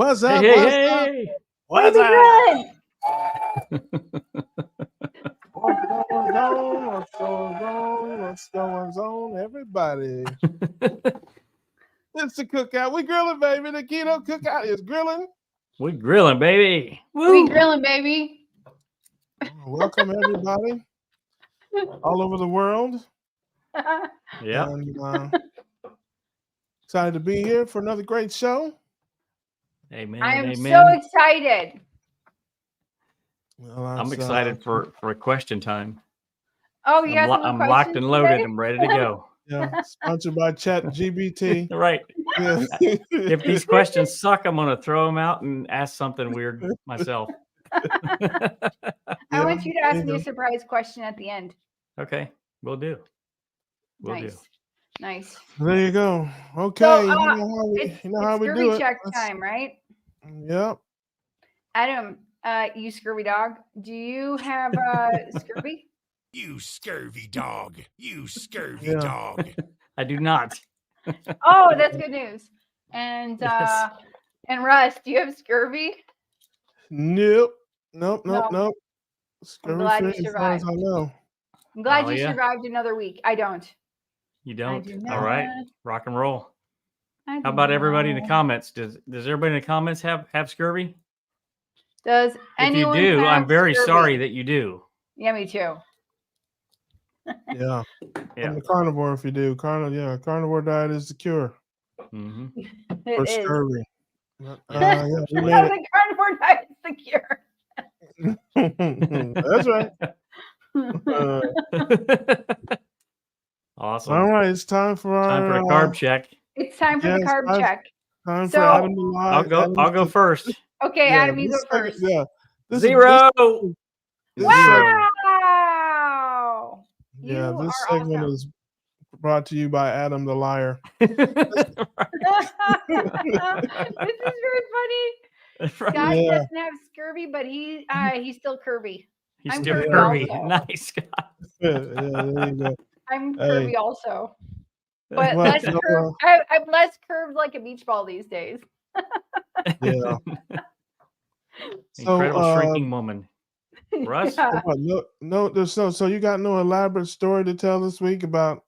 What's up? Hey, What's hey, up? hey. What's Baby up? Grillin. What's going on? What's going on? What's going on, everybody? It's the Cookout. We grilling, baby. The Keto Cookout is grilling. We grilling, baby. We grilling, baby. Welcome, everybody, all over the world. Yeah. And, excited to be here for another great show. Amen. I am Amen. so excited. Well, I'm excited for a question time. Oh, you got I'm locked and loaded. I'm ready to go. Yeah, sponsored by Chat GBT. Right. Yeah. If these questions suck, I'm going to throw them out and ask something weird myself. I want you to ask me a surprise question at the end. Okay, we'll do. Nice. There you go. Okay, So, you know how we do it. Check time, right? Yep. Adam, you scurvy dog. Do you have scurvy? You scurvy dog. You scurvy dog. I do not. Oh, that's good news. And Yes. and Russ, do you have scurvy? Nope. No. Scurvy I'm glad you free as far as survived. I know. I'm glad Oh, you yeah? survived another week. I don't. You don't? do All right. not. Rock and roll. I do How about everybody in the not. comments? Does everybody in the comments have scurvy? Does If anyone you do, have I'm very scurvy? sorry that you do. Yeah, me too. Yeah. Yeah. I'm a carnivore if you do. Carnivore diet is the cure Mm-hmm. It for is. scurvy. Yeah. Yeah, we The made it. carnivore diet is the cure. That's right. Awesome. All right, it's time for our Time for a carb check. It's time for the carb check. Time for So- Adam to lie. I'll go first. Okay, Yeah, Adam, you go this segment- first. Yeah. This- 0. this Wow! Yeah, You this are segment awesome. is brought to you by Adam the Liar. This is very funny. Scott Yeah. doesn't have scurvy, but he's still curvy. He's I'm still curvy curvy. also. Nice, Scott. Yeah, there you go. I'm Hey. curvy also, but Well, less you know, curved. I'm less curved like a beach ball these days. Yeah. Incredible So, shrinking woman. Russ? Yeah. So you got no elaborate story to tell this week about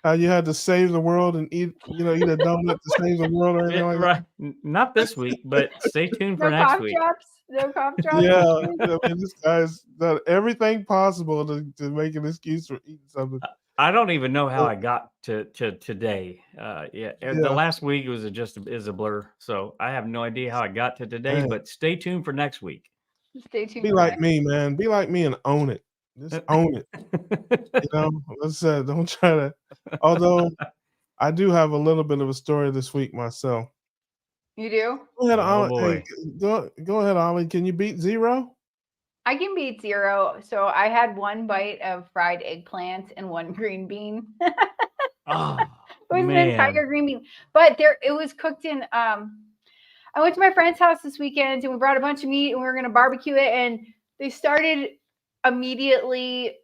how you had to save the world and eat a donut to save the world or anything like that? Right. Not this week, but stay tuned for No next cough week. drops. No cough drops. Yeah, I mean, this guy's done everything possible to make an excuse for eating something. I don't even know how I got to today. The last week was is a blur, so I have no idea how I got to today. Man. But stay tuned for next week. Stay tuned. Be for like next. me, man. Be like me and own it. Just own it. Let's don't try to. Although I do have a little bit of a story this week myself. You do? Go ahead, Oh, Ollie. boy. Hey, go ahead, Ollie. Can you beat 0? I can beat 0. So I had one bite of fried eggplant and one green bean. Oh, It was an man. entire green bean, but it was cooked in. I went to my friend's house this weekend and we brought a bunch of meat and we were going to barbecue it. And they started immediately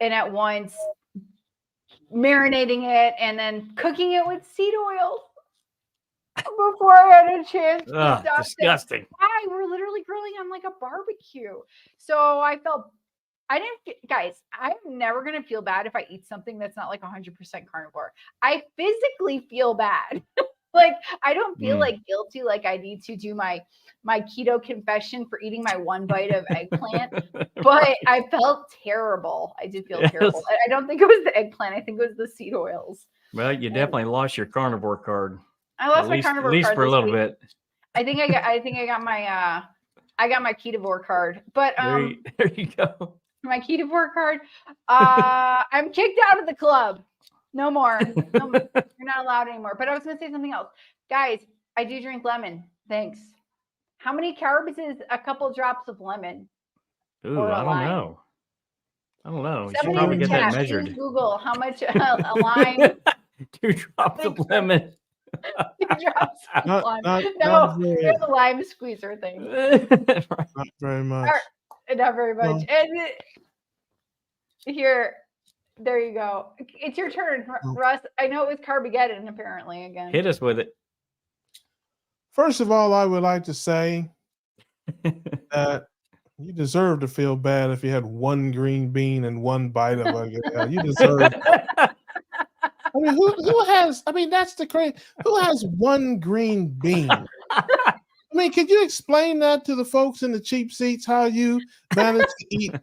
and at once marinating it and then cooking it with seed oil before I had a chance to Ugh, stop. disgusting. Why? We're literally grilling on like a barbecue. So I felt. Guys, I'm never going to feel bad if I eat something that's not like 100% carnivore. I physically feel bad. Like, I don't feel like guilty. Like I need to do my keto confession for eating my one bite of eggplant, but I felt terrible. I did feel terrible. I don't think it was the eggplant. I think it was the seed oils. Well, you definitely lost your carnivore card. I lost my carnivore card. At least for a little bit. I think I got my ketovore card. But There you go. my ketovore card. I'm kicked out of the club. No more. You're not allowed anymore. But I was going to say something else. Guys, I do drink lemon. Thanks. How many carbs is a couple drops of lemon? Ooh, Or a I don't lime? know. You should Somebody probably in the get that chat, measured. please Google how much a lime. 2 drops of lemon. 2 drops of lime. Not There's a lime squeezer thing. Not very much. Not very much. Well- And here, there you go. It's your turn, Russ. I know it was Carbogeddon apparently again. Hit us with it. First of all, I would like to say that you deserve to feel bad if you had one green bean and one bite of a. You deserve. I mean, who has? I mean, that's the crazy. Who has one green bean? I mean, could you explain that to the folks in the cheap seats? How you manage to eat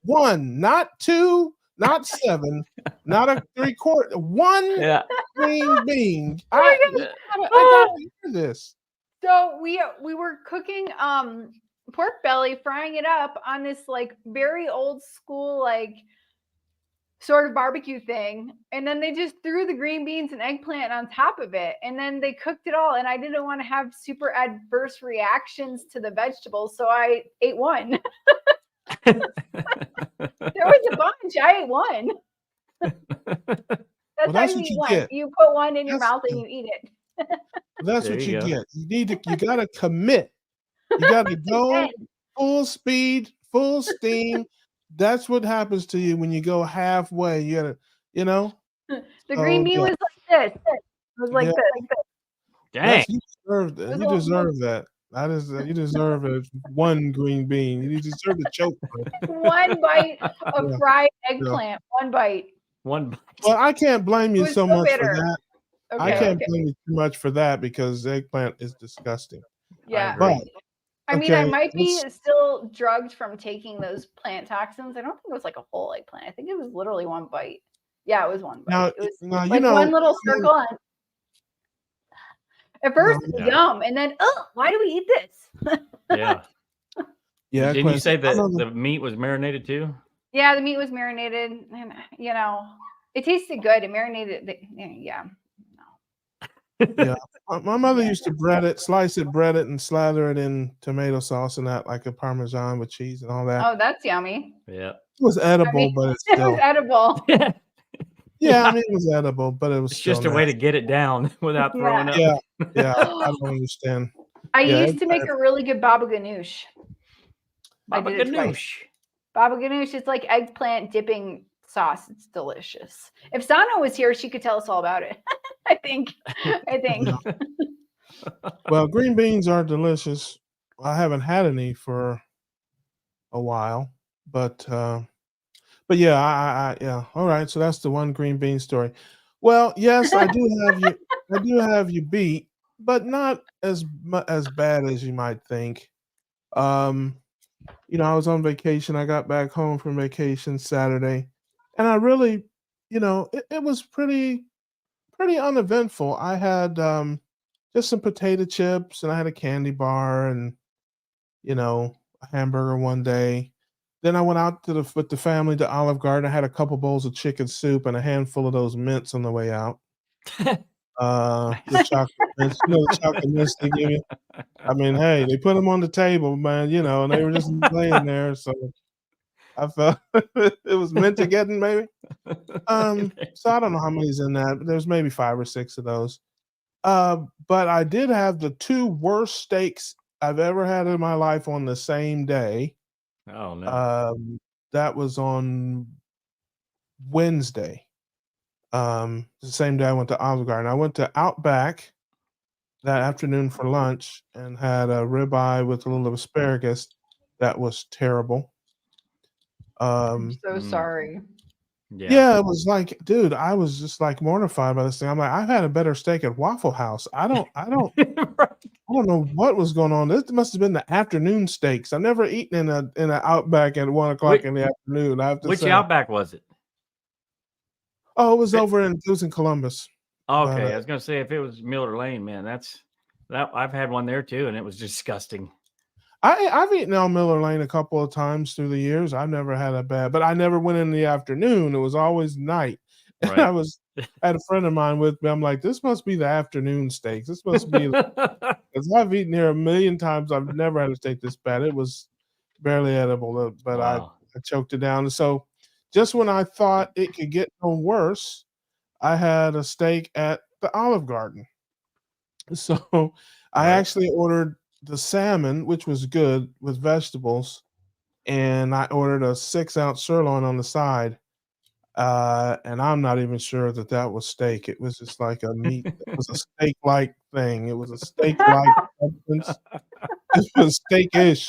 one, not two, not seven, not a 3/4, one Yeah. green bean? Oh my I gotta hear this. So we were cooking pork belly, frying it up on this like very old school like sort of barbecue thing, and then they just threw the green beans and eggplant on top of it, and then they cooked it all, and I didn't want to have super adverse reactions to the vegetables, so I ate one. There was a bunch. I ate one. That's how you what eat you one. get. You put one in your That's mouth and you eat it. That's There what you you go. get. You gotta commit. You gotta go full speed, full steam. That's what happens to you when you go halfway. You gotta, you know. The green bean yeah. was like this. It was like Yeah. this. Dang. You deserve that. was You all- deserve that. That is, you deserve it. One green bean. You deserve to choke. One bite of Yeah. fried eggplant. One bite. One. Well, I can't blame It you was so so much for bitter. that. I Okay. can't blame you too much for that because eggplant is disgusting. Yeah. agree. But I mean, I okay, might be let's- still drugged from taking those plant toxins. I don't think it was like a whole eggplant. I think it was literally one bite. Yeah, it was one bite. Now, It was now you like know. one little circle. And at first, Yeah. yum, and then, oh, why do we eat this? Yeah. Yeah. Didn't you say I that remember- the meat was marinated too? Yeah, the meat was marinated, and you know, it tasted good. It marinated. Yeah. Yeah. My mother used to bread it, slice it, bread it, and slather it in tomato sauce and that, like a Parmesan with cheese and all that. Oh, that's yummy. Yeah. It was edible, I mean, but it's it still. was edible. Yeah, I mean, it was edible, but it was It's still just a way to get it down without throwing up. Yeah, yeah. I don't understand. I Yeah, used to make a really good baba ganoush. Baba I did it twice. ganoush. Baba ganoush is like eggplant dipping sauce. It's delicious. If Sana was here, she could tell us all about it. I think. Well, green beans are delicious. I haven't had any for a while, but yeah, yeah. All right, so that's the one green bean story. Well, yes, I do have you. I do have you beat, but not as bad as you might think. I was on vacation. I got back home from vacation Saturday, and I really, it was pretty uneventful. I had just some potato chips, and I had a candy bar, and a hamburger one day. Then I went out with the family to Olive Garden. I had a couple bowls of chicken soup and a handful of those mints on the way out. The chocolate mints, the chocolate mints they give you. I mean, hey, they put them on the table, man, and they were just laying there. So I felt it was meant to get in, maybe. So I don't know how many's in that, but there's maybe 5 or 6 of those. But I did have the 2 worst steaks I've ever had in my life on the same day. Oh no. That was on Wednesday. The same day I went to Olive Garden. I went to Outback that afternoon for lunch and had a ribeye with a little asparagus. That was terrible. I'm so sorry. Yeah, it was like, dude, I was just like mortified by this thing. I'm like, I've had a better steak at Waffle House. I don't know what was going on. This must have been the afternoon steaks. I've never eaten in an Outback at 1:00 in the afternoon. I have to Which say. Outback was it? Oh, it was in Columbus. Okay, But, I was gonna say if it was Miller Lane, man, that I've had one there too, and it was disgusting. I've eaten El Miller Lane a couple of times through the years. I've never had a bad, but I never went in the afternoon. It was always night. Right. And I had a friend of mine with me. I'm like, this must be the afternoon steaks. This must be because I've eaten here a million times. I've never had a steak this bad. It was barely edible, but Wow. I choked it down. And so just when I thought it could get no worse, I had a steak at the Olive Garden. So I actually ordered the salmon, which was good with vegetables, and I ordered a 6-ounce sirloin on the side. And I'm not even sure that was steak. It was just like a meat. It was a steak-like thing. It was a steak-like substance. It was steak-ish.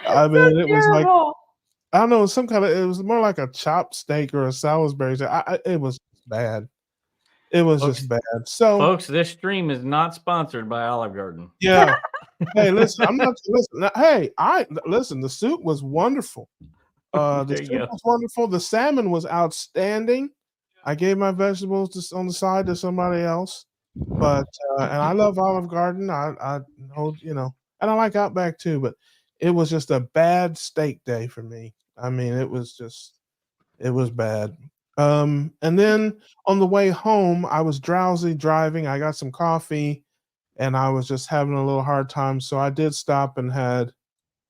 I mean, it was like, Terrible. I don't know, it was more like a chopped steak or a Salisbury steak. It was bad. It was Folks, just bad. So, folks, this stream is not sponsored by Olive Garden. yeah. Hey, listen, listen, the soup was wonderful. The There you soup go. was wonderful. The salmon was outstanding. I gave my vegetables just on the side to somebody else. But and I love Olive Garden. I know, and I like Outback too, but it was just a bad steak day for me. I mean, it was bad. And then on the way home, I was drowsy driving. I got some coffee and I was just having a little hard time. So I did stop and had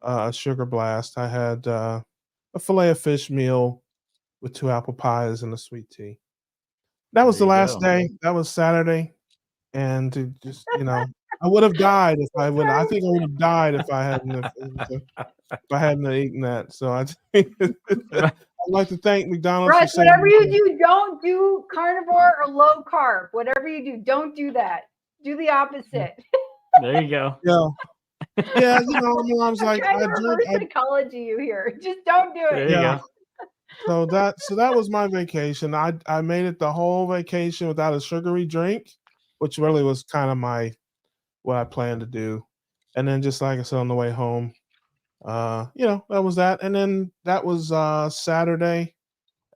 a sugar blast. I had a filet of fish meal with 2 apple pies and a sweet tea. That was There the you last go. day. That was Saturday. And to just, I would have died if I wouldn't. I think I would have died if I hadn't have eaten that. So I'd like to thank McDonald's for Russ, saying, whatever you do, don't do carnivore or low carb. Whatever you do, don't do that. Do the opposite. There you go. yeah, I mean, I was I'm like, trying to reverse psychology you here. Just don't do There it. you yeah. go. So that was my vacation. I made it the whole vacation without a sugary drink, which really was kind of what I planned to do. And then just like I said on the way home, that was that. And then that was Saturday,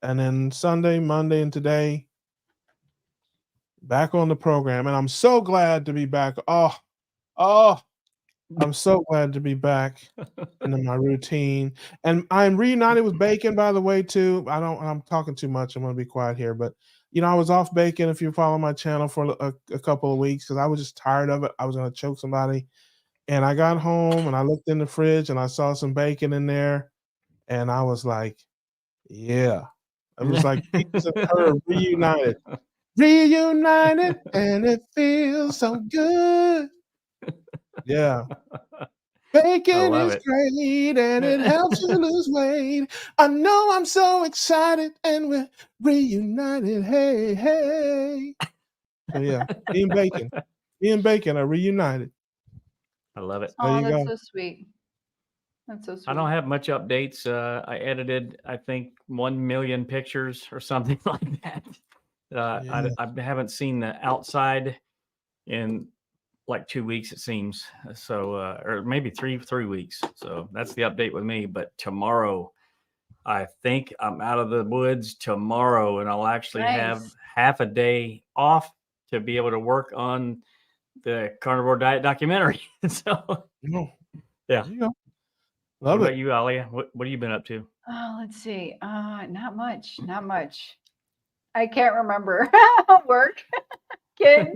and then Sunday, Monday, and today back on the program. And I'm so glad to be back. Oh, I'm so glad to be back into my routine. And I'm reunited with bacon, by the way, too. I'm talking too much. I'm going to be quiet here. But, I was off bacon, if you follow my channel, for a couple of weeks because I was just tired of it. I was going to choke somebody. And I got home and I looked in the fridge and I saw some bacon in there. And I was like, yeah. It was like Peaches and Herb reunited. Reunited, and it feels so good. Yeah. Bacon love is it. great and it helps you lose weight. I know I'm so excited and we're reunited. Hey, hey. So yeah, me and bacon are reunited. I love it. There Oh, you that's go. so sweet. That's so sweet. I don't have much updates. I edited, I think, 1 million pictures or something like that. Yeah. I haven't seen the outside in like 2 weeks, it seems. So, or maybe three weeks. So that's the update with me. But tomorrow, I think I'm out of the woods tomorrow, and I'll actually have Nice. half a day off to be able to work on the carnivore diet documentary. So, No. yeah. There you go. What Love about it. you, Alia? What have you been up to? Oh, let's see. Not much. Not much. I can't remember. Work, kids.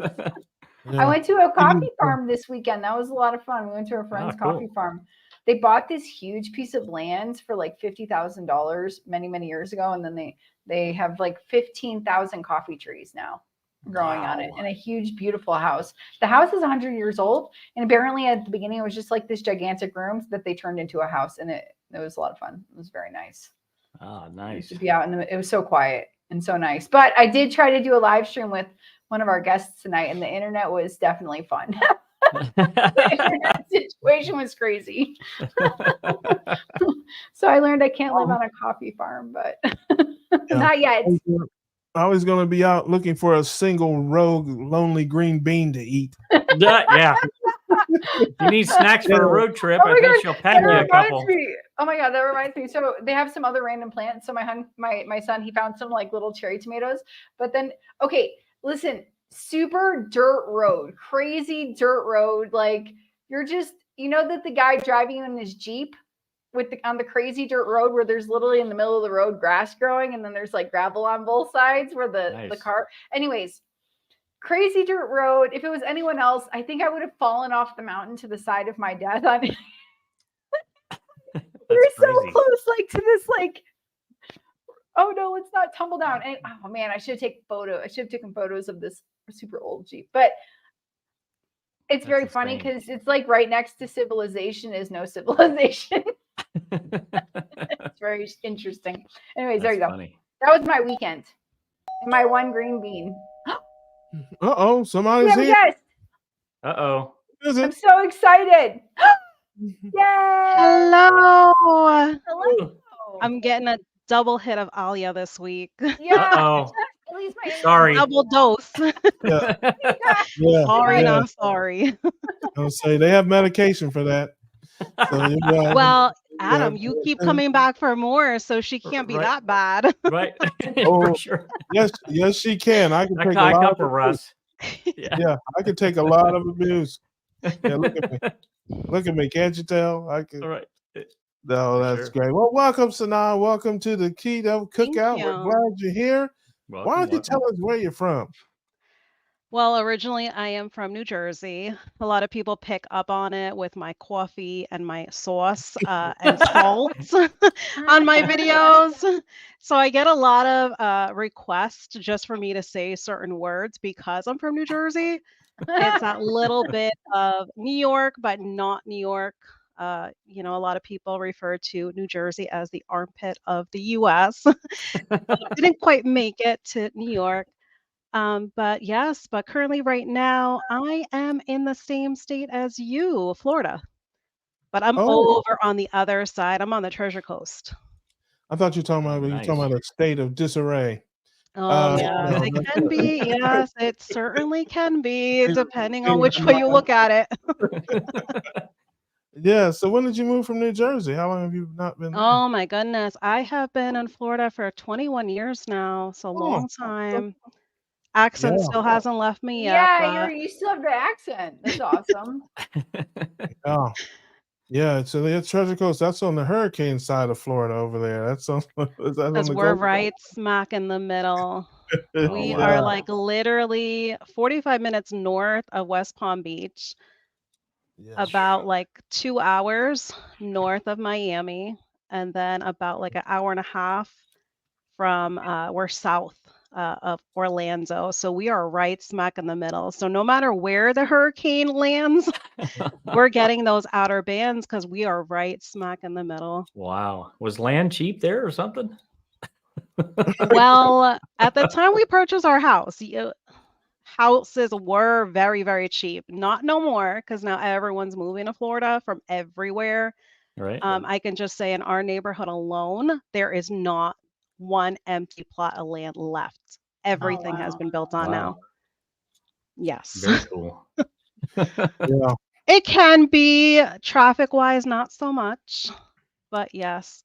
Yeah. I went to a coffee Mhm. farm this weekend. That was a lot of fun. We went to a friend's cool. coffee farm. They bought this huge piece of land for like $50,000 many, many years ago, and then they have like 15,000 coffee trees now growing on it, Wow. and a huge, beautiful house. The house is 100 years old, and apparently at the beginning it was just like this gigantic room that they turned into a house, and it was a lot of fun. It was very nice. Oh, nice. To be out in it was so quiet and so nice. But I did try to do a live stream with one of our guests tonight, and the internet was definitely fun. The internet situation was crazy. So I learned I can't live on a coffee farm, but not yet. I was going to be out looking for a single rogue lonely green bean to eat. Yeah. You need snacks for a road trip. Oh I my think God, she'll pack that you a reminds couple. me. Oh my God, that reminds me. So they have some other random plants. So my son, he found some like little cherry tomatoes. But then, okay, listen, super dirt road, crazy dirt road. Like you're just, that the guy driving in his Jeep on the crazy dirt road where there's literally in the middle of the road grass growing, and then there's like gravel on both sides where the Nice. car. Anyways, crazy dirt road. If it was anyone else, I think I would have fallen off the mountain to the side of my death. I mean, you're so crazy. close, like to this, like, oh no, let's not tumble down. And oh man, I should have taken photos of this super old Jeep. But it's very funny because it's like right next to civilization is no civilization. It's very interesting. Anyways, there you go. Funny. That was my weekend. My one green bean. Uh-oh, somebody's We have a here. guest. Uh-oh. Is I'm it? so excited. Yay! Hello. Hello. I'm getting a double hit of Alia this week. Yeah. Uh-oh. At least my Sorry. Double dose. Yeah, Yeah. Sorry, yeah. not sorry. I'll say they have medication for that. So you got Well, yeah, Adam, you keep coming back for more, so she can't be Right. that bad. Right. Oh, For sure. yes, she can. I can take a I lot come of for abuse. Russ. Yeah. Yeah, I can take a lot of abuse. Yeah, look at me. Look at me. Can't you tell? I can. All right. No, For that's sure. great. Well, welcome, Sanaa. Welcome to the Keto Thank Cookout. We're you. glad you're here. Why Welcome, don't you tell us where you're from? Well, originally I am from New Jersey. A lot of people pick up on it with my coffee and my sauce and salt on my videos. So I get a lot of requests just for me to say certain words because I'm from New Jersey. It's that little bit of New York, but not New York. You know, a lot of people refer to New Jersey as the armpit of the US. Didn't quite make it to New York. But yes, but currently right now I am in the same state as you, Florida. But I'm Oh, over on the other side. I'm on the Treasure Coast. I thought you were talking Oh, about nice. a state of disarray. Yes, No, it that's can good. be. Yes, it certainly can be, Hey, depending hey, on which way you look at it. yeah. So when did you move from New Jersey? How long have you not been there? Oh my goodness. I have been in Florida for 21 years now. So Oh, long time. Accent yeah. still hasn't left me yet, Yeah, but you still have the accent. That's awesome. Oh, yeah. So the Treasure Coast, that's on the hurricane side of Florida over there. That's on, that's on because the we're Gulf. right smack in the middle. Oh, We wow. are like literally 45 minutes north of West Palm Beach, Yeah. about like 2 hours north of Miami, and then about like an hour and a half from we're south of Orlando. So we are right smack in the middle. So no matter where the hurricane lands, we're getting those outer bands because we are right smack in the middle. Wow. Was land cheap there or something? Well, at the time we purchased our house, houses were very, very cheap. Not no more because now everyone's moving to Florida from everywhere. Right. I can just say in our neighborhood alone, there is not one empty plot of land left. Everything has wow. been built on now. Wow. Yes. Very cool. Yeah. It can be traffic wise, not so much, but yes,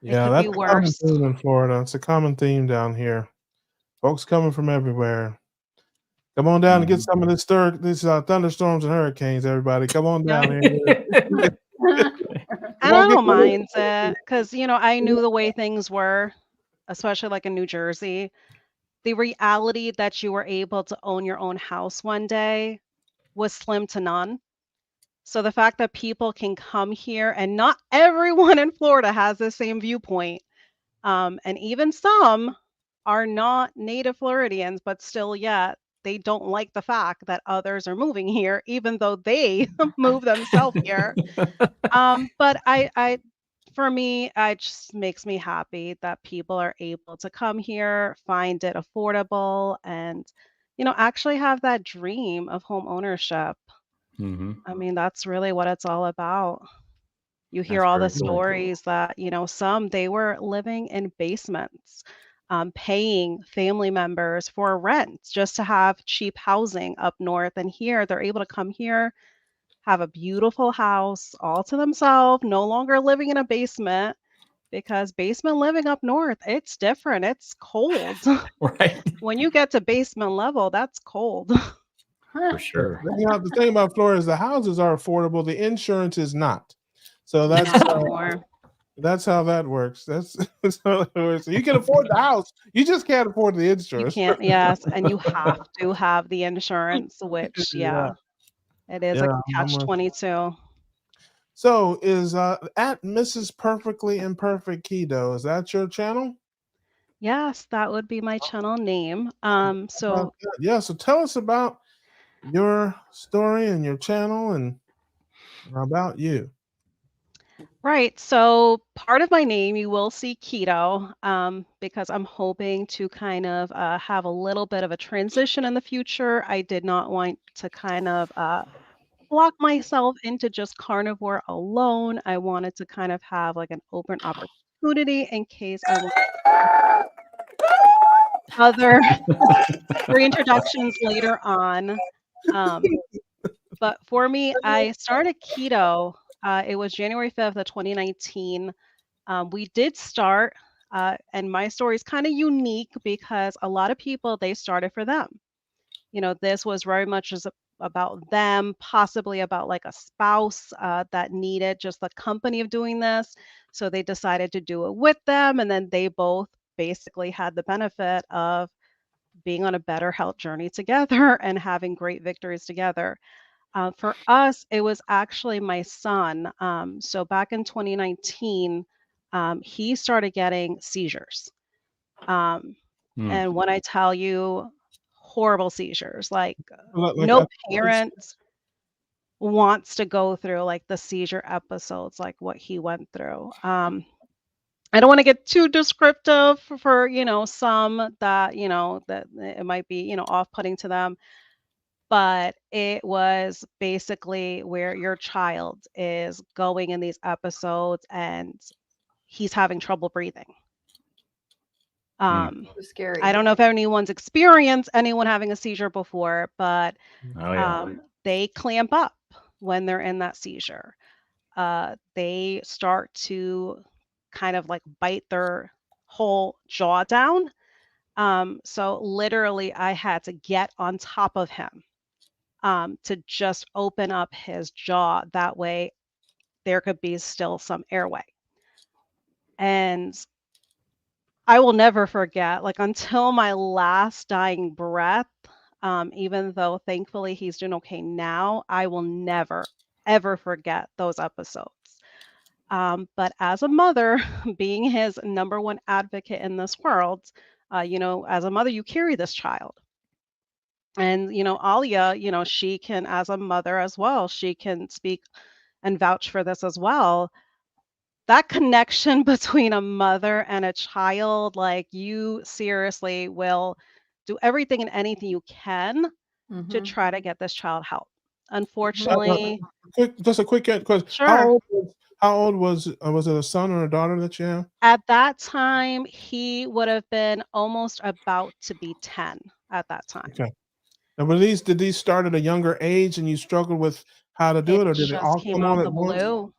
it Yeah. could That's be a common worse. theme in Florida. It's a common theme down here. Folks coming from everywhere. Come on down and get some of this thunderstorms and hurricanes, everybody. Come on Yeah. down here. And I don't mind it because, you know, I knew the way things were, especially like in New Jersey. The reality that you were able to own your own house one day was slim to none. So the fact that people can come here and not everyone in Florida has the same viewpoint. And even some are not native Floridians, but still yet they don't like the fact that others are moving here, even though they move themselves here. But for me, it just makes me happy that people are able to come here, find it affordable, and actually have that dream of home ownership. Mm-hmm. I mean, that's really what it's all about. You hear That's all very the cool. stories that, some they were living in basements, paying family members for rent just to have cheap housing up north. And here they're able to come here, have a beautiful house all to themselves, no longer living in a basement because basement living up north, it's different. It's cold. Right. When you get to basement level, that's cold. For sure. The thing about Florida is the houses are affordable. The insurance is not. So that's Not anymore. that's how that works. That's how that works. You can afford the house, you just can't afford the You insurance. can't, yes, and you have to have the insurance, which, Yeah. it is Yeah, a I'm with- catch-22. So is at Mrs. Perfectly Imperfect Keto, is that your channel? Yes, that would be my channel name. So Yeah, so tell us about your story and your channel and about you. Right. So part of my name, you will see keto, because I'm hoping to kind of have a little bit of a transition in the future. I did not want to kind of lock myself into just carnivore alone. I wanted to kind of have like an open opportunity in case I want other reintroductions later on. Um, but for me, I started keto. It was January 5th of 2019. We did start, and my story is kind of unique because a lot of people, they started for them. This was very much about them, possibly about like a spouse that needed just the company of doing this. So they decided to do it with them. And then they both basically had the benefit of being on a better health journey together and having great victories together. For us, it was actually my son. So back in 2019, he started getting seizures. Um, Mm. and when I tell you horrible seizures, like Like no parent wants to go through like the seizure episodes, like what he went through. I don't want to get too descriptive for, some that, that it might be, off-putting to them, but it was basically where your child is going in these episodes and he's having trouble breathing. Um, So scary. I don't know if anyone's experienced anyone having a seizure before, but Oh yeah. they clamp up when they're in that seizure. They start to kind of like bite their whole jaw down. So literally, I had to get on top of him to just open up his jaw. That way, there could be still some airway. And I will never forget, like until my last dying breath, even though thankfully he's doing okay now, I will never, ever forget those episodes. But as a mother, being his number one advocate in this world, as a mother, you carry this child. And, Alia, she can, as a mother as well, she can speak and vouch for this as well. That connection between a mother and a child, like you seriously will do everything and anything you can to Mhm. try to get this child help. uh, Unfortunately, just a quick question. sure. How old was it a son or a daughter that you have? At that time, he would have been almost about to be 10 at that time. Okay. Now, did these start at a younger age and you struggled with how to do It it, or did it just all came come on out at the once? blue.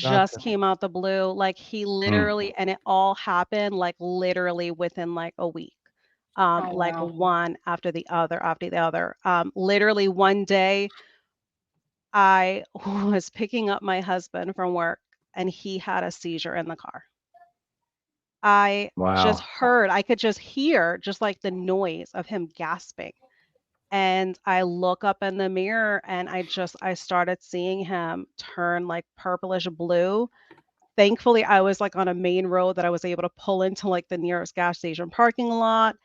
Gotcha. Just came out the blue. Like he Mm. literally, and it all happened like literally within like a week. Oh Like wow. one after the other after the other. Literally one day I was picking up my husband from work and he had a seizure in the car. I just Wow. heard, I could just hear just like the noise of him gasping. And I look up in the mirror and I started seeing him turn like purplish blue. Thankfully, I was like on a main road that I was able to pull into like the nearest gas station parking lot.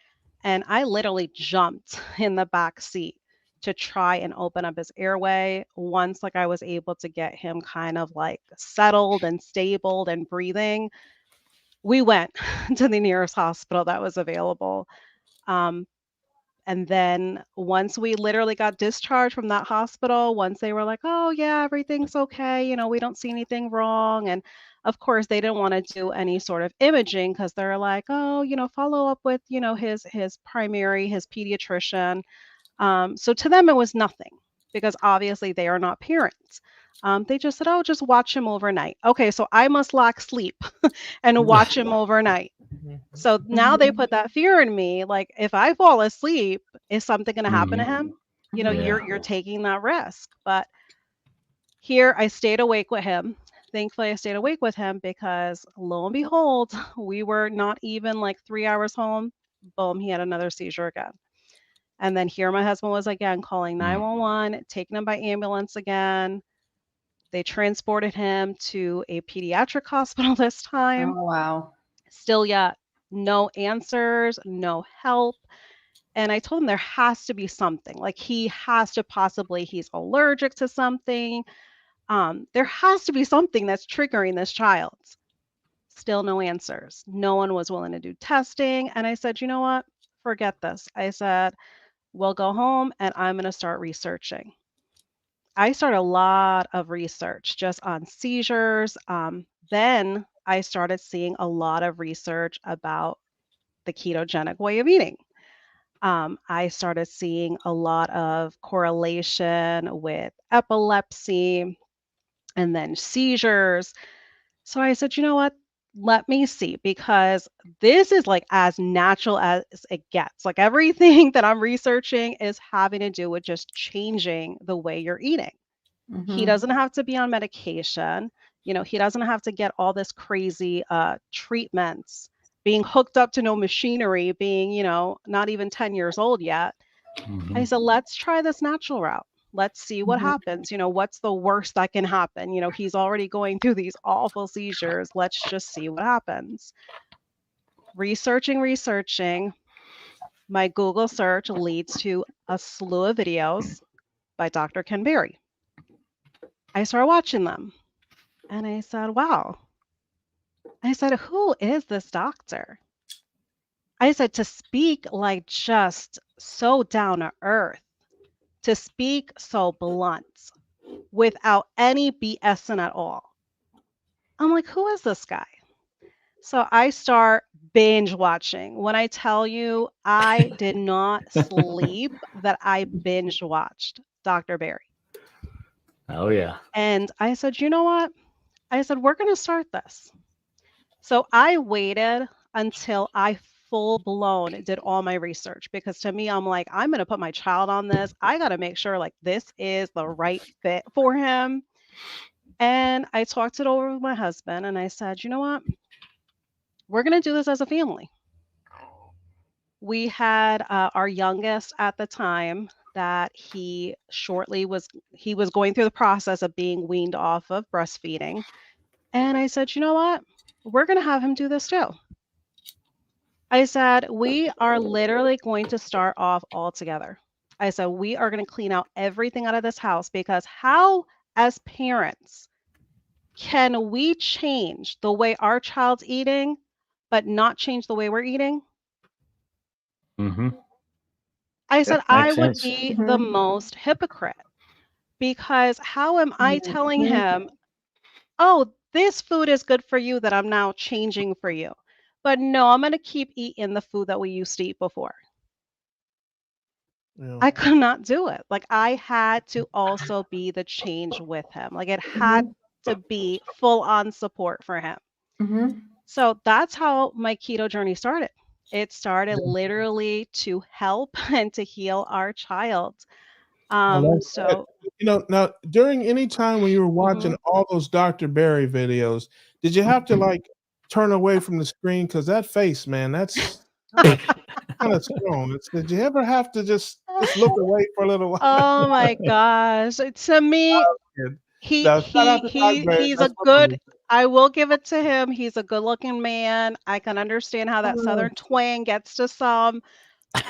And I literally jumped in the back seat to try and open up his airway. Once like I was able to get him kind of like settled and stable and breathing, we went to the nearest hospital that was available. Um, and then once we literally got discharged from that hospital, once they were like, "Oh yeah, everything's okay, we don't see anything wrong." And of course, they didn't want to do any sort of imaging because they're like, "Oh, follow up with, his pediatrician." So to them, it was nothing because obviously they are not parents. They just said, "Oh, just watch him overnight." Okay, so I must lack sleep and watch him overnight. So now they put that fear in me, like, if I fall asleep, is something gonna happen to Mhm. him? Yeah. You're taking that risk. But here I stayed awake with him. Thankfully, I stayed awake with him because lo and behold, we were not even like 3 hours home. Boom, he had another seizure again. And then here my husband was again calling Mm. 911, taking him by ambulance again. They transported him to a pediatric hospital this time. Oh wow. Still yet no answers, no help. And I told him there has to be something. Like he's allergic to something. There has to be something that's triggering this child. Still no answers. No one was willing to do testing. And I said, you know what? Forget this. I said, we'll go home and I'm going to start researching. I started a lot of research just on seizures. Then I started seeing a lot of research about the ketogenic way of eating. I started seeing a lot of correlation with epilepsy and then seizures. So I said, you know what? Let me see, because this is like as natural as it gets. Like everything that I'm researching is having to do with just changing the way you're eating. He doesn't have to be on medication. He doesn't have to get all this crazy treatments, being hooked up to no machinery, being, not even 10 years old yet. I said, let's try this natural route. Let's see what happens. What's the worst that can happen? He's already going through these awful seizures. Let's just see what happens. Researching. My Google search leads to a slew of videos by Dr. Ken Berry. I started watching them and I said, wow. I said, who is this doctor? I said, to speak like just so down to earth, to speak so blunt, without any BSing at all. I'm like, who is this guy? So I start binge watching. When I tell you I did not sleep, that I binge watched Dr. Berry. Oh, yeah. And I said, you know what? I said, we're going to start this. So I waited until I full blown did all my research, because to me, I'm like, I'm going to put my child on this. I got to make sure like this is the right fit for him. And I talked it over with my husband and I said, you know what? We're going to do this as a family. We had our youngest at the time that he was going through the process of being weaned off of breastfeeding. And I said, you know what? We're going to have him do this too. I said, we are literally going to start off all together. I said, we are going to clean out everything out of this house, because how, as parents, can we change the way our child's eating, but not change the way we're eating? Mm-hmm. I said, Makes I would sense. be the most hypocrite, because how am I telling him, oh, this food is good for you that I'm now changing for you? But no, I'm going to keep eating the food that we used to eat before. Yeah. I could not do it. Like I had to also be the change with him. Like it had to be full on support for him. So that's how my keto journey started. It started literally to help and to heal our child. So now during any time when you were watching all those Dr. Berry videos, did you have to like turn away from the screen? Because that face, man, that's kind of strong. Did you ever have to just look away for a little while? oh my gosh. To me, Now, shout out to Dr. Berry. he's a That's good, I will give it to him. He's a good looking man. I can understand how that Southern twang gets to some,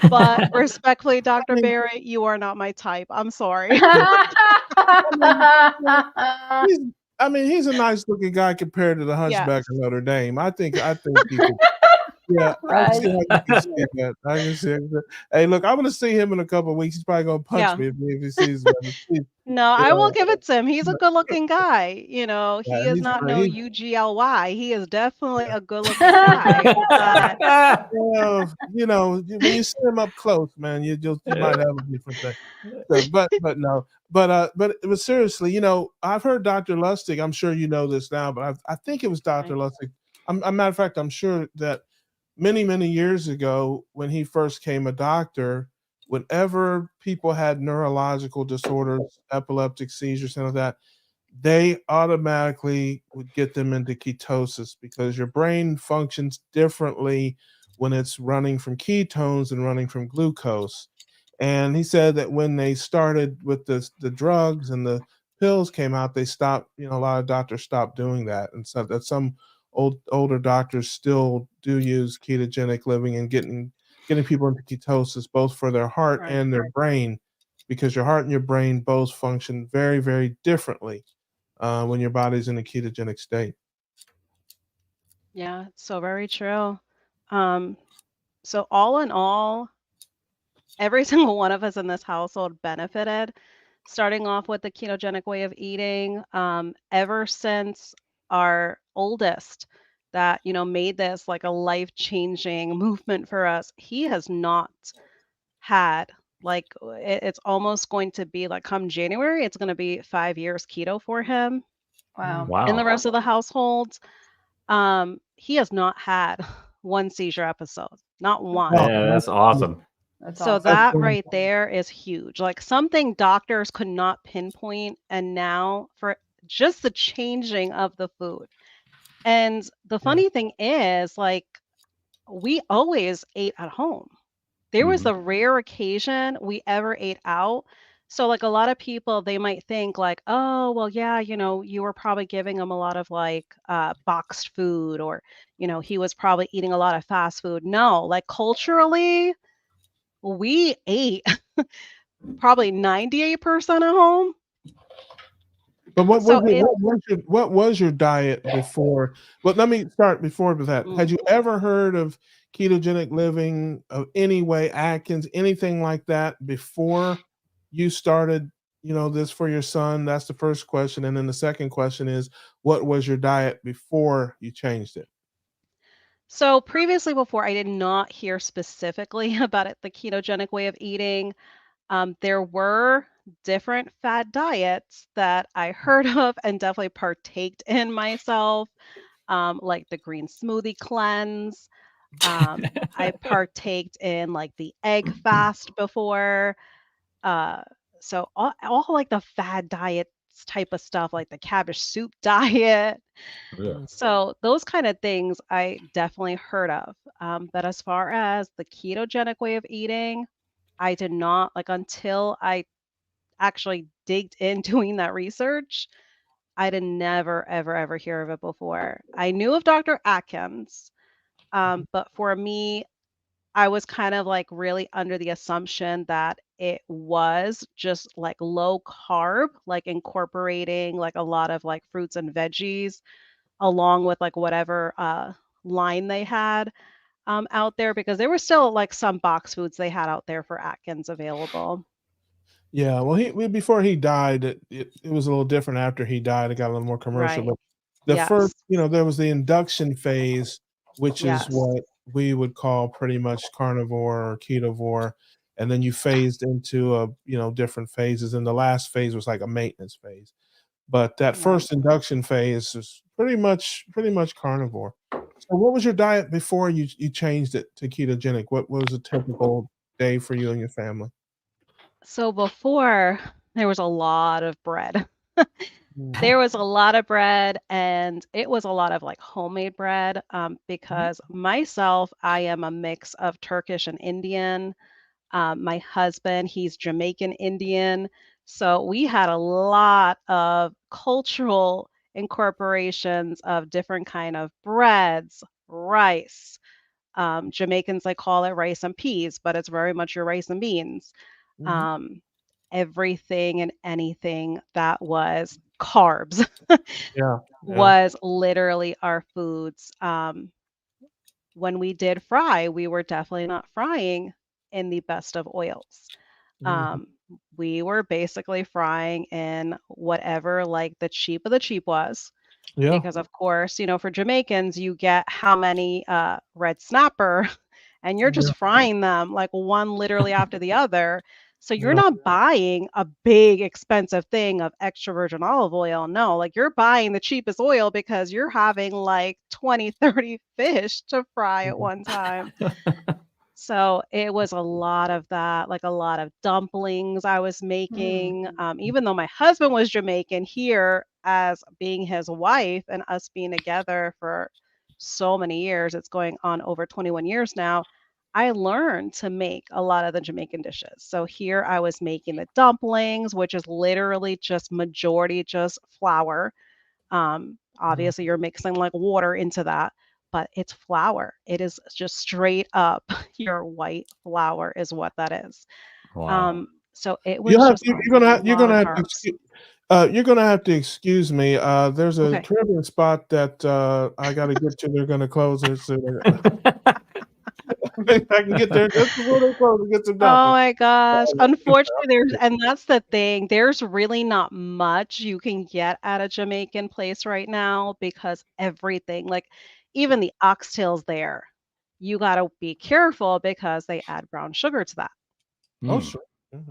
but respectfully, Dr. Berry, you are not my type. I'm sorry. He's a nice looking guy compared to the Hunchback of Notre Dame. I think he could. Yeah, I can see how you can see that. I can see that. Hey, look, I'm gonna see him in a couple of weeks. He's probably gonna punch me if he sees me. No, I will give it to him. He's a good-looking guy. He is not no great. UGLY. He is definitely a good-looking guy. But Well, when you see him up close, man, you might have a different thing. But seriously, I've heard Dr. Lustig. I'm sure you know this now, but I think it was Dr. Lustig. A matter of fact, I'm sure that many, many years ago, when he first came a doctor, whenever people had neurological disorders, epileptic seizures, and all that, they automatically would get them into ketosis, because your brain functions differently when it's running from ketones and running from glucose. And he said that when they started with the drugs and the pills came out, they stopped, a lot of doctors stopped doing that. And so that some older doctors still do use ketogenic living and getting people into ketosis, both for their heart and their brain, because your heart and your brain both function very, very differently. when your body's in a ketogenic state. Yeah, it's so very true. Um, so all in all, every single one of us in this household benefited, starting off with the ketogenic way of eating. Ever since our oldest that, made this like a life-changing movement for us, he has not had like it's almost going to be like come January, it's going to be 5 years keto for him Wow. and the Wow. rest of the household. He has not had one seizure episode, not one. Oh, Yeah, that's awesome. That's So awesome. That's that right wonderful. there is huge. Like something doctors could not pinpoint, and now for just the changing of the food. And the Yeah. funny thing is, like, we always ate at home. There was Mhm. a rare occasion we ever ate out. So, like, a lot of people, they might think, like, oh, well, yeah, you were probably giving him a lot of like boxed food, or, he was probably eating a lot of fast food. No, like, culturally, we ate probably 98% at home. But So it what was your diet before? Well, let me start before with that. Had mm. you ever heard of ketogenic living of any way, Atkins, anything like that before you started, this for your son? That's the first question. And then the second question is, what was your diet before you changed it? So previously, before I did not hear specifically about it, the ketogenic way of eating. There were different fad diets that I heard of and definitely partaked in myself, like the green smoothie cleanse. I partaked in like the egg fast before. Uh, so all like the fad diets type of stuff, like the cabbage soup diet. Yeah. So those kind of things I definitely heard of. But as far as the ketogenic way of eating, I did not like until I actually digged in doing that research. I did never, ever, ever hear of it before. I knew of Dr. Atkins, but for me, I was kind of like really under the assumption that it was just like low carb, like incorporating like a lot of like fruits and veggies along with like whatever line they had out there, because there were still like some box foods they had out there for Atkins available. Yeah, well, before he died, it was a little different after he died. It got a little more commercial, Right. but the first, Yes. there was the induction phase, which is Yes. what we would call pretty much carnivore or ketovore, and then you phased into different phases, and the last phase was like a maintenance phase. But that Right. first induction phase is pretty much carnivore. So, what was your diet before you changed it to ketogenic? What was a typical day for you and your family? So before, there was a lot of bread. Mhm. There was a lot of bread, and it was a lot of like homemade bread, Mhm. because myself, I am a mix of Turkish and Indian. My husband, he's Jamaican Indian. So we had a lot of cultural incorporations of different kind of breads, rice. Jamaicans, they call it rice and peas, but it's very much your rice and beans. Mhm. Um, Everything and anything that was carbs Yeah, yeah. was literally our foods. When we did fry, we were definitely not frying in the best of oils. Mhm. Um, we were basically frying in whatever like the cheap of the cheap was, Yeah, because of course, for Jamaicans, you get how many red snapper and you're yeah, just frying them like one literally after the other. So you're yeah, not buying a big expensive thing of extra virgin olive oil. No, like you're buying the cheapest oil because you're having like 20, 30 fish to fry at mhm, one time. So it was a lot of that, like a lot of dumplings I was Hmm. making. Even though my husband was Jamaican, here as being his wife and us being together for so many years, it's going on over 21 years now. I learned to make a lot of the Jamaican dishes. So here I was making the dumplings, which is literally just majority just flour. mhm. Obviously, you're mixing like water into that, but it's flour. It is just straight up your white flour is what that is. Wow. So it was You'll have just you a you're gonna lot you're gonna of have to carbs. You're gonna have to excuse me. There's a Okay. Caribbean spot that I got to get to. They're gonna close it soon. I can get there just before they close and get some Oh dumpling. my gosh. Unfortunately, Okay. and that's the thing. There's really not much you can get at a Jamaican place right now because everything, like even the oxtails there, you got to be careful because they add brown sugar to that. Oh, Mm, sure.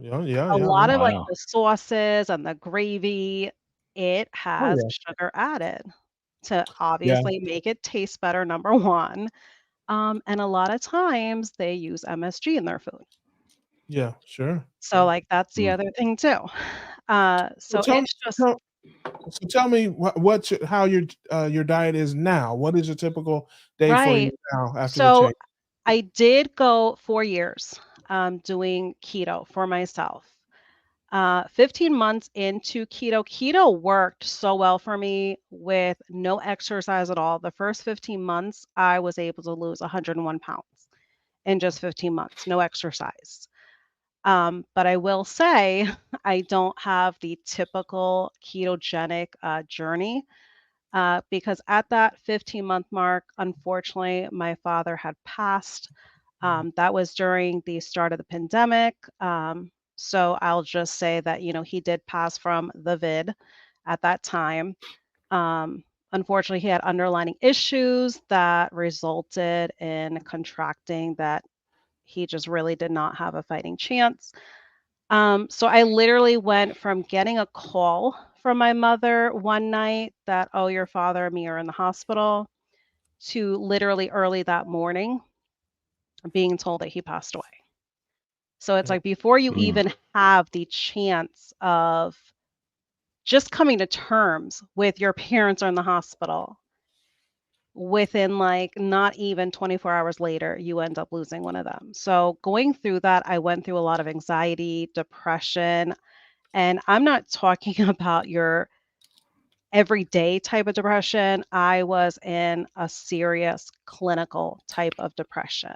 Yeah, yeah, A yeah, yeah. lot of like wow. the sauces and the gravy, it Oh, has yeah. sugar added to Yeah, obviously make it taste better, number one. And a lot of times they use MSG in their food. yeah, sure, So, sure. like, that's the Mm. other thing too. So So it's just tell so tell me how your diet is now. What is a typical day for you right. now after the So change? I did go 4 years, doing keto for myself. 15 months into keto worked so well for me with no exercise at all. The first 15 months, I was able to lose 101 pounds in just 15 months, no exercise. But I will say I don't have the typical ketogenic journey because at that 15-month mark, unfortunately, my father had passed. That was during the start of the pandemic. So I'll just say that, he did pass from the vid at that time. Unfortunately, he had underlying issues that resulted in contracting that he just really did not have a fighting chance. So I literally went from getting a call from my mother one night that, oh, your father and me are in the hospital, to literally early that morning being told that he passed away. So it's Yeah, like before you Mm, even have the chance of just coming to terms with your parents are in the hospital, within like not even 24 hours later, you end up losing one of them. So going through that, I went through a lot of anxiety, depression, and I'm not talking about your everyday type of depression. I was in a serious clinical type of depression.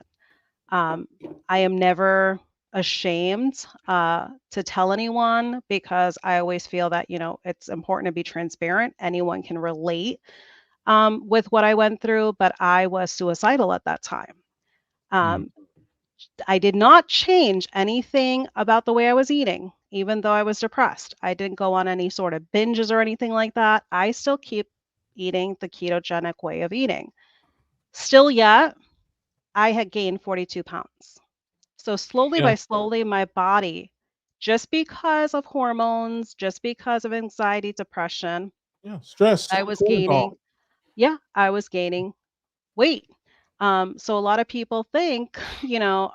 Um, I am never ashamed to tell anyone because I always feel that, it's important to be transparent. Anyone can relate with what I went through, but I was suicidal at that time. mm, Um, I did not change anything about the way I was eating, even though I was depressed. I didn't go on any sort of binges or anything like that. I still keep eating the ketogenic way of eating. Still yet, I had gained 42 pounds. So slowly yeah, by slowly, my body, just because of hormones, just because of anxiety, depression, yeah. Stress, I was cortisol. gaining, yeah, I was gaining weight. So a lot of people think,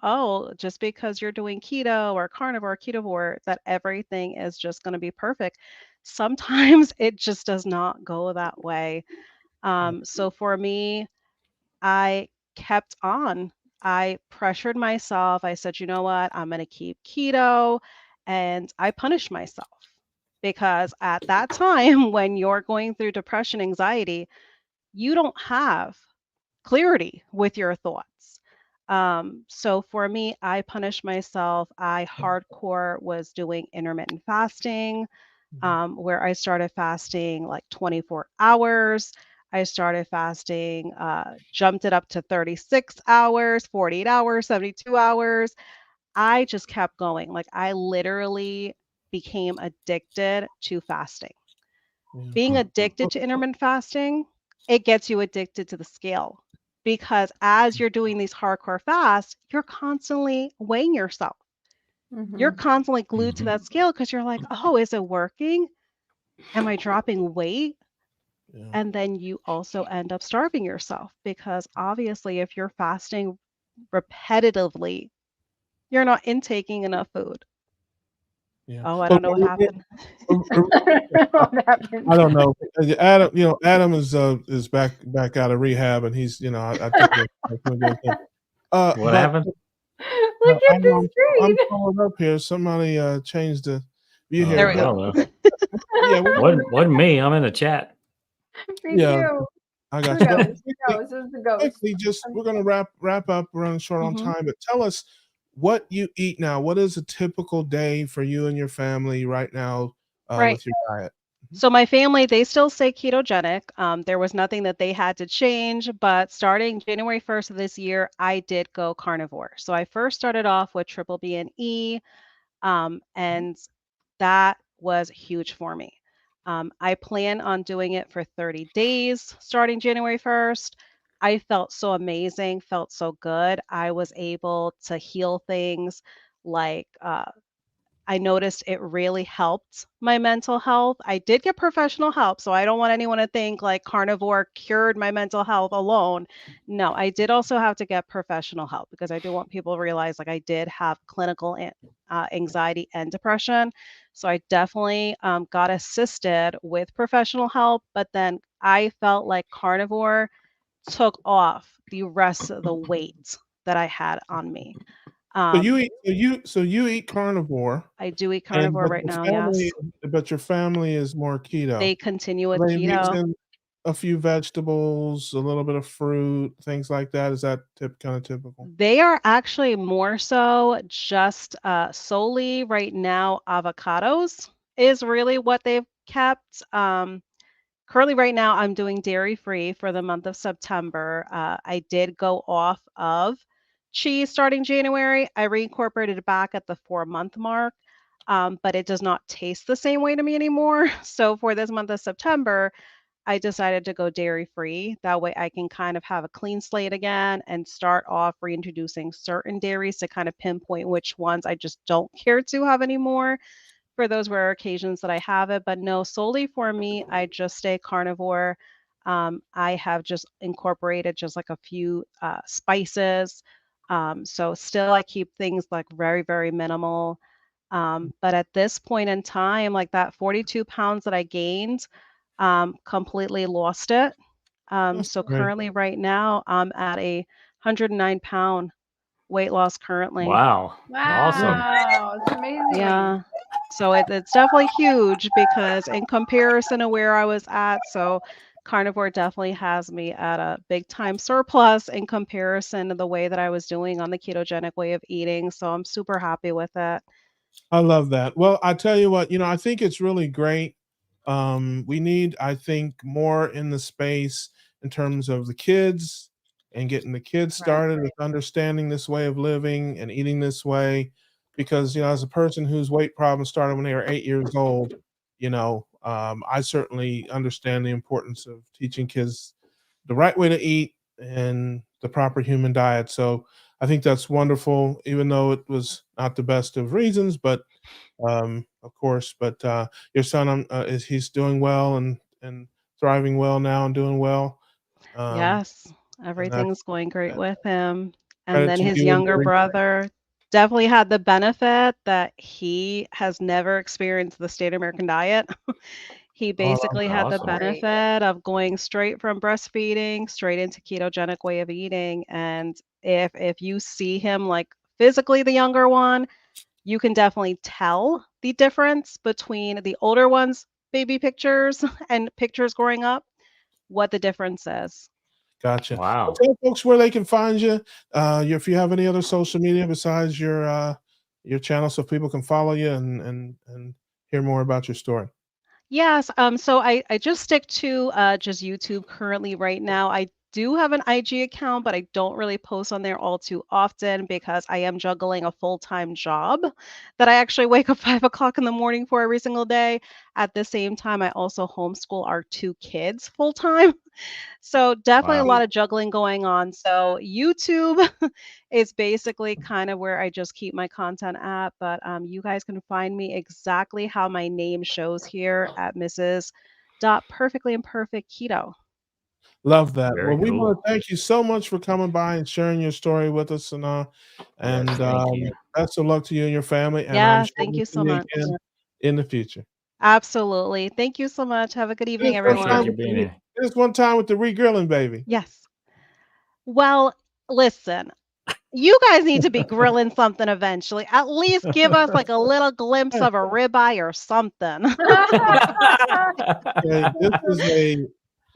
oh, just because you're doing keto or carnivore, ketovore, that everything is just going to be perfect. Sometimes it just does not go that way. Yeah, So for me, I kept on. I pressured myself. I said, you know what? I'm going to keep keto. And I punished myself because at that time, when you're going through depression, anxiety, you don't have clarity with your thoughts. So for me, I punished myself. I hardcore was doing intermittent fasting, mhm, where I started fasting like 24 hours. I started fasting, jumped it up to 36 hours, 48 hours, 72 hours. I just kept going. Like I literally became addicted to fasting. yeah. Being mm, addicted to intermittent fasting, it gets you addicted to the scale because as you're doing these hardcore fasts, you're constantly weighing yourself. You're Mhm. constantly glued to mhm. that scale because you're like, oh, is it working? Am I dropping weight? Yeah, And then you also end up starving yourself because obviously, if you're fasting repetitively, you're not intaking enough food. yeah. Oh, I But don't know what happened. What happened? I don't know. Adam, Adam is back out of rehab, and he's, I think that's gonna be okay. What But happened? Look at Adam, the I'm screen. calling up here. Somebody changed the view here, There we I but go. don't know. yeah, Wasn't me. I'm in the chat. Me yeah, too. I Who got you. But knows? Who knows? This is the ghost. quickly, just we're gonna wrap up. We're running short on Mhm. time, but tell us what you eat now. What is a typical day for you and your family right now Right. with your diet? So my family, they still stay ketogenic. There was nothing that they had to change, but starting January 1st of this year, I did go carnivore. So I first started off with triple B and E, and that was huge for me. I plan on doing it for 30 days starting January 1st. I felt so amazing, felt so good. I was able to heal things like I noticed it really helped my mental health. I did get professional help, so I don't want anyone to think like carnivore cured my mental health alone. No, I did also have to get professional help because I do want people to realize like I did have clinical anxiety and depression. So I definitely got assisted with professional help, but then I felt like carnivore took off the rest of the weight that I had on me. So Um, you eat carnivore, I do eat and carnivore right now, yes. but your family is more keto. They continue with They mix keto. in a few vegetables, a little bit of fruit, things like that. Is that kind of typical? They are actually more so just solely right now, avocados is really what they've kept. Currently, right now, I'm doing dairy free for the month of September. I did go off of cheese starting January. I reincorporated it back at the 4 month mark, but it does not taste the same way to me anymore. So for this month of September, I decided to go dairy free. That way I can kind of have a clean slate again and start off reintroducing certain dairies to kind of pinpoint which ones I just don't care to have anymore for those rare occasions that I have it. But no, solely for me, I just stay carnivore. I have just incorporated just like a few spices. So still I keep things like very, very minimal. But at this point in time, like that 42 pounds that I gained, completely lost it. That's So great. currently, right now, I'm at a 109-pound weight loss currently. Wow. Awesome. Wow, it's amazing. Yeah. So it's definitely huge because in comparison to where I was at, so carnivore definitely has me at a big time surplus in comparison to the way that I was doing on the ketogenic way of eating. So I'm super happy with it. I love that. Well, I tell you what, I think it's really great. We need, I think, more in the space in terms of the kids and getting the kids Right. started with understanding this way of living and eating this way. Because, as a person whose weight problems started when they were 8 years old, I certainly understand the importance of teaching kids the right way to eat and the proper human diet. So I think that's wonderful, even though it was not the best of reasons, but of course. But your son, is he's doing well and thriving well now and doing well. Um, Yes, and that's everything's going great with him. And credit then to his you and younger your brother definitely had the benefit that he has never experienced the state American diet. He oh, basically had the Awesome. Great. benefit of going straight from breastfeeding straight into ketogenic way of eating. And if you see him like physically the younger one, you can definitely tell the difference between the older ones, baby pictures and pictures growing up, what the difference is. gotcha. Well, Wow. tell folks where they can find you. If you have any other social media besides your channel, so people can follow you and hear more about your story. Yes, so I just stick to just YouTube currently right now. I do have an IG account, but I don't really post on there all too often because I am juggling a full-time job that I actually wake up 5 o'clock in the morning for every single day. At the same time, I also homeschool our two kids full time. So definitely a Wow. lot of juggling going on. So YouTube is basically kind of where I just keep my content at. But you guys can find me exactly how my name shows here at Mrs. Dot Perfectly Imperfect Keto. Love that. Very Well, we want cool. to thank you so much for coming by and sharing your story with us, Yes. and Thank you. best of luck to you and your family. And I'm Yeah, sure thank we'll you see so you much. again in the future. Absolutely. Thank you so much. Have a good It is evening, one Appreciate time everyone. you with being here. it is one time with the regrilling, baby. Yes. Well, listen, you guys need to be grilling something eventually. At least give us like a little glimpse of a ribeye or something. Okay,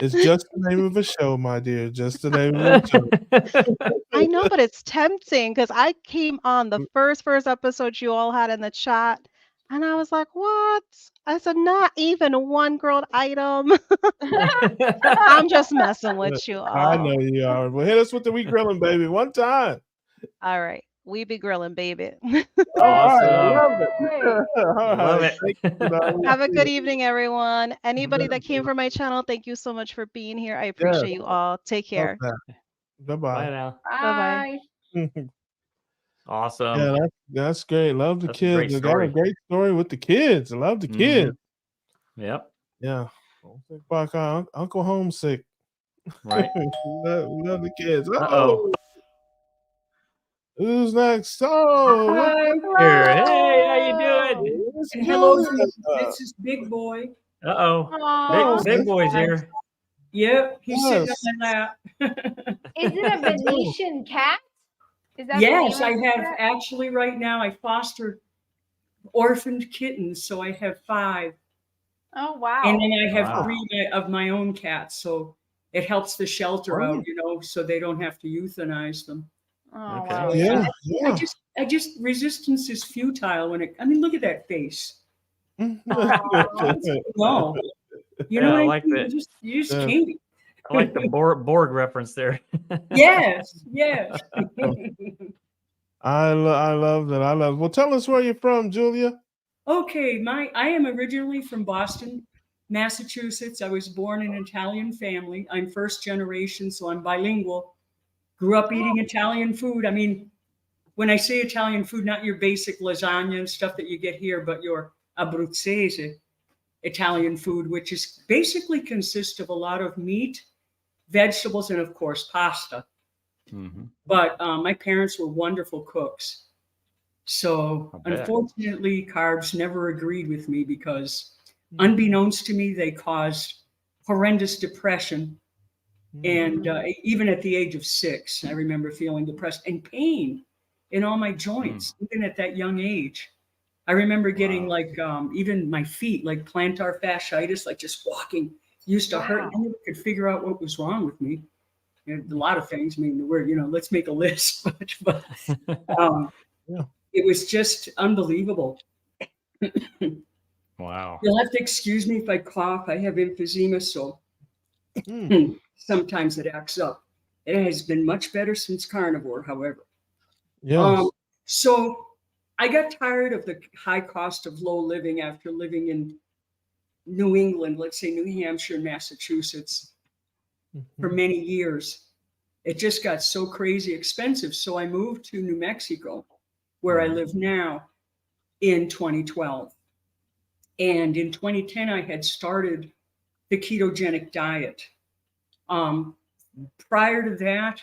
it's just the name of a show, my dear. Just the name of a show. I know, but it's tempting because I came on the first episode you all had in the chat. And I was like, what? I said, not even one grilled item. I'm just messing with you I all. know you are. Well, hit us with the We Grilling, baby, one time. All right. We be grilling, baby. All right, I Awesome. love it. Yay. All Love right, it. thank you, Denali. Have a good evening, everyone. Anybody bet, that came from my channel, thank you so much for being here. I Yes, appreciate you all. Take love care. that. Bye Bye-bye. now. Bye-bye. Bye. Awesome. Yeah, that's great. Love the That's a great kids. They got a story. great story with the kids. I love the kids. Yep. Yeah. Don't think about Uncle Homesick. Right. love the kids. Uh-oh. Oh, who's next? Oh, look Hi, Here. at Hey, how you doing? Miss and hello Julia. to this is Big Boy. Uh-oh. Aw. Big boy's here. Yep, he's sitting Yes. on my lap. Is it a Venetian cat? Is that Yes, the I name of the have cat? actually right now. I foster orphaned kittens, so I have 5, Oh wow. and then I have Wow. 3 of my own cats. So it helps the shelter Oh. out, so they don't have to euthanize them. Oh Okay. wow. Yeah, I yeah. just resistance is futile when it. I mean, look at that face. No, you know Yeah, I what like mean? that. You just Yeah. can't. I like the Borg reference there. Yes, yes. I love that. I love. Well, tell us where you're from, Julia. Okay, I am originally from Boston, Massachusetts. I was born in an Italian family. I'm first generation, so I'm bilingual. Grew up eating Italian food. I mean, when I say Italian food, not your basic lasagna and stuff that you get here, but your Abruzzese Italian food, which is basically consists of a lot of meat, vegetables, and of course pasta. But my parents were wonderful cooks. So I bet. unfortunately, carbs never agreed with me because unbeknownst to me, they caused horrendous depression. And even at the age of 6, I remember feeling depressed and pain in all my joints, even at that young age. I remember getting like even my feet, like plantar fasciitis, like just walking used to hurt. I never could figure out what was wrong with me. And a lot of things. I mean, let's make a list, but Yeah. it was just unbelievable. Wow. You'll have to excuse me if I cough. I have emphysema, so sometimes it acts up. It has been much better since carnivore, however. Yes. So I got tired of the high cost of low living after living in New England, let's say New Hampshire, Massachusetts, for many years. It just got so crazy expensive. So I moved to New Mexico, where I live now, in 2012. And in 2010, I had started the ketogenic diet. Prior to that,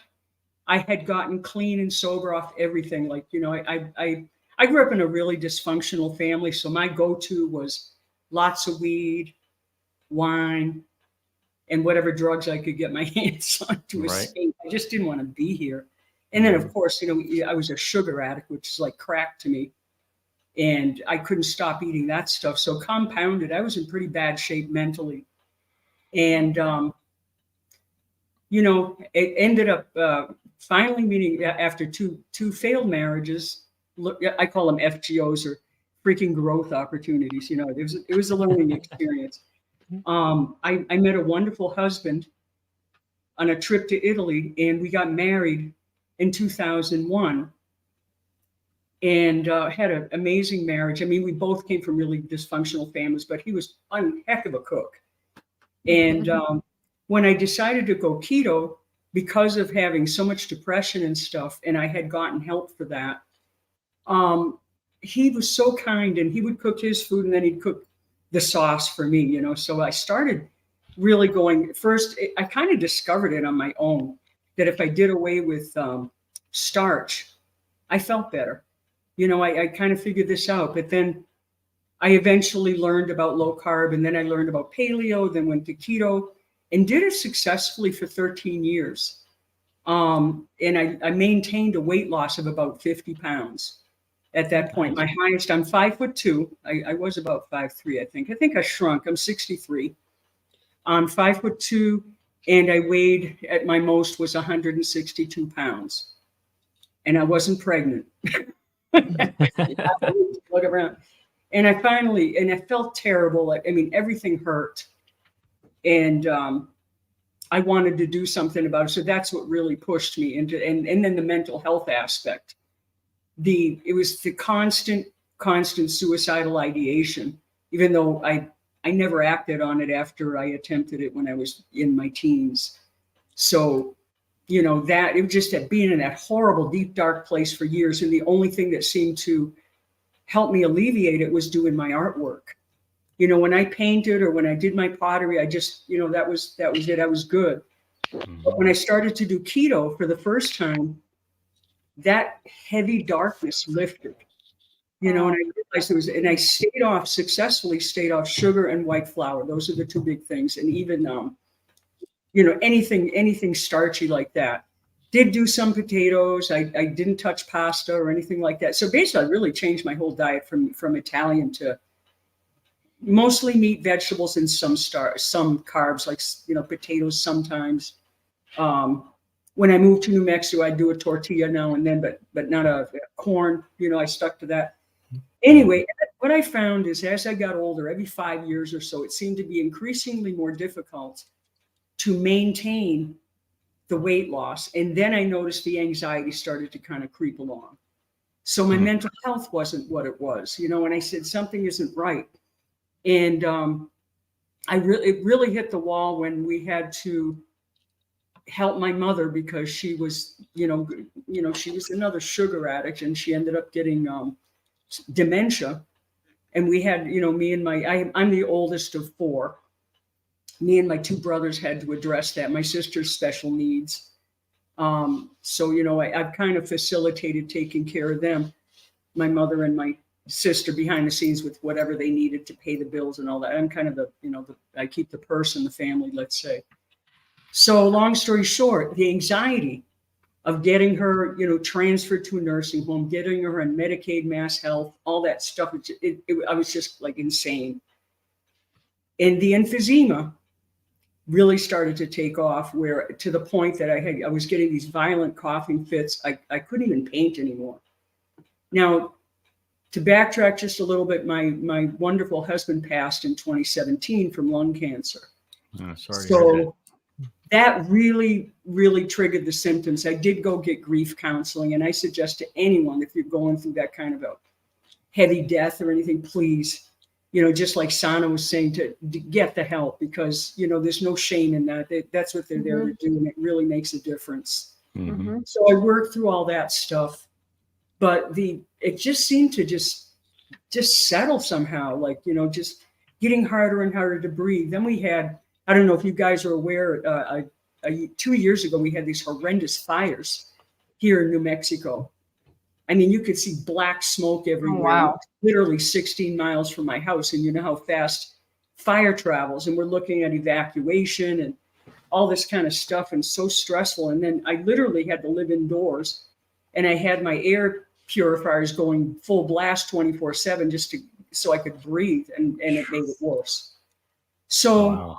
I had gotten clean and sober off everything. Like, I grew up in a really dysfunctional family. So my go-to was lots of weed, wine, and whatever drugs I could get my hands on to escape. I just didn't want to be here. And then, of course, I was a sugar addict, which is like crack to me. And I couldn't stop eating that stuff. So compounded, I was in pretty bad shape mentally. And, it ended up finally meeting after two failed marriages. I call them FGOs, or freaking growth opportunities. It was a learning experience. I met a wonderful husband on a trip to Italy, and we got married in 2001 and had an amazing marriage. I mean, we both came from really dysfunctional families, but he was a heck of a cook. And when I decided to go keto, because of having so much depression and stuff, and I had gotten help for that, he was so kind, and he would cook his food, and then he'd cook the sauce for me, So I started really going, first, I kind of discovered it on my own, that if I did away with starch, I felt better. I kind of figured this out, but then I eventually learned about low carb, and then I learned about paleo, then went to keto, and did it successfully for 13 years. And I maintained a weight loss of about 50 pounds at that point. My highest, I'm 5'2". I was about 5'3", I think. I think I shrunk. I'm 63. I'm 5'2", and I weighed at my most was 162 pounds. And I wasn't pregnant. Look around. And I felt terrible. I mean, everything hurt. And I wanted to do something about it. So that's what really pushed me into, and then the mental health aspect. It was the constant suicidal ideation, even though I never acted on it after I attempted it when I was in my teens. So, you know, that it was just that being in that horrible, deep, dark place for years. And the only thing that seemed to help me alleviate it was doing my artwork. You know, when I painted or when I did my pottery, I just, you know, that was it. I was good. But when I started to do keto for the first time, that heavy darkness lifted. You know, and I realized and I successfully stayed off sugar and white flour. Those are the two big things. And even, you know, anything starchy like that. Did do some potatoes. I didn't touch pasta or anything like that. So basically, I really changed my whole diet from Italian to mostly meat, vegetables, and some carbs, like, you know, potatoes sometimes. When I moved to New Mexico, I'd do a tortilla now and then, but not a corn. You know, I stuck to that. Anyway, what I found is as I got older, every 5 years or so, it seemed to be increasingly more difficult to maintain the weight loss. And then I noticed the anxiety started to kind of creep along. So my mental health wasn't what it was, you know, and I said, something isn't right. And it really hit the wall when we had to help my mother because she was, you know, she was another sugar addict and she ended up getting dementia. And we had, you know, I'm the oldest of 4. Me and my 2 brothers had to address that. My sister's special needs. So, you know, I've kind of facilitated taking care of them, my mother and my sister behind the scenes with whatever they needed to pay the bills and all that. I'm kind of I keep the purse in the family, let's say. So long story short, the anxiety of getting her, you know, transferred to a nursing home, getting her on Medicaid, Mass Health, all that stuff. I was just like insane. And the emphysema really started to take off, where to the point that I was getting these violent coughing fits. I couldn't even paint anymore. Now, to backtrack just a little bit, my wonderful husband passed in 2017 from lung cancer. Oh, sorry. So that really, really triggered the symptoms. I did go get grief counseling, and I suggest to anyone, if you're going through that kind of a heavy death or anything, please, you know, just like Sana was saying, to get the help, because, you know, there's no shame in that. That's what they're there to do, and it really makes a difference. So I worked through all that stuff, but it just seemed to just settle somehow, like, you know, just getting harder and harder to breathe. Then we had, I don't know if you guys are aware, 2 years ago, we had these horrendous fires here in New Mexico. I mean, you could see black smoke everywhere, wow. literally 16 miles from my house. And you know how fast fire travels. And we're looking at evacuation and all this kind of stuff, and so stressful. And then I literally had to live indoors, and I had my air purifiers going full blast 24/7 just so I could breathe, and it made it worse. So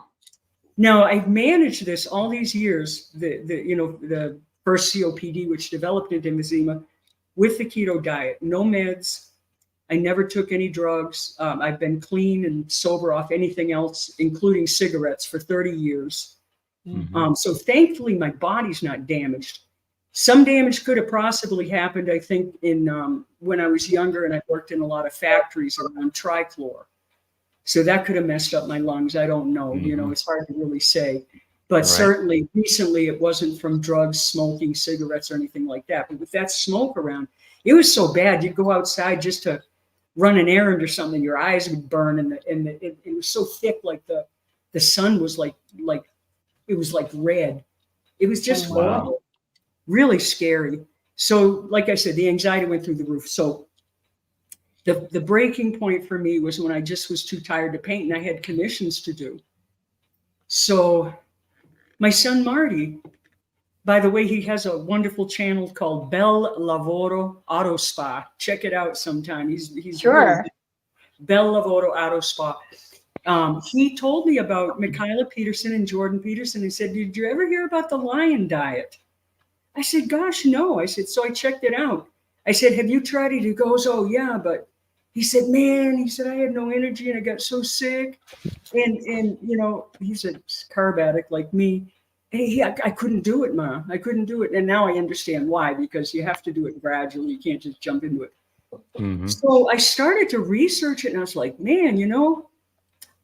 now I've managed this all these years, the first COPD, which developed into emphysema, with the keto diet, no meds. I never took any drugs. I've been clean and sober off anything else, including cigarettes, for 30 years. So thankfully, my body's not damaged. Some damage could have possibly happened, I think, in when I was younger, and I worked in a lot of factories around trichlor. So that could have messed up my lungs. I don't know. You know, it's hard to really say. But certainly recently it wasn't from drugs, smoking, cigarettes, or anything like that. But with that smoke around, it was so bad. You'd go outside just to run an errand or something, your eyes would burn, and it was so thick, like the sun was like it was like red. It was just horrible, really scary. So like I said, the anxiety went through the roof. So the breaking point for me was when I just was too tired to paint, and I had commissions to do. So my son Marty, by the way, he has a wonderful channel called Bel Lavoro Auto Spa. Check it out sometime. He's Sure. Really, Bel Lavoro Auto Spa. He told me about Michaela Peterson and Jordan Peterson. He said, "Did you ever hear about the lion diet?" I said, "Gosh, no." I said, so I checked it out. I said, "Have you tried it?" He goes, "Oh yeah," but he said, man, he said, I had no energy and I got so sick. And you know, he's a carb addict like me. And I couldn't do it, Ma. I couldn't do it. And now I understand why, because you have to do it gradually. You can't just jump into it. So I started to research it and I was like, man, you know,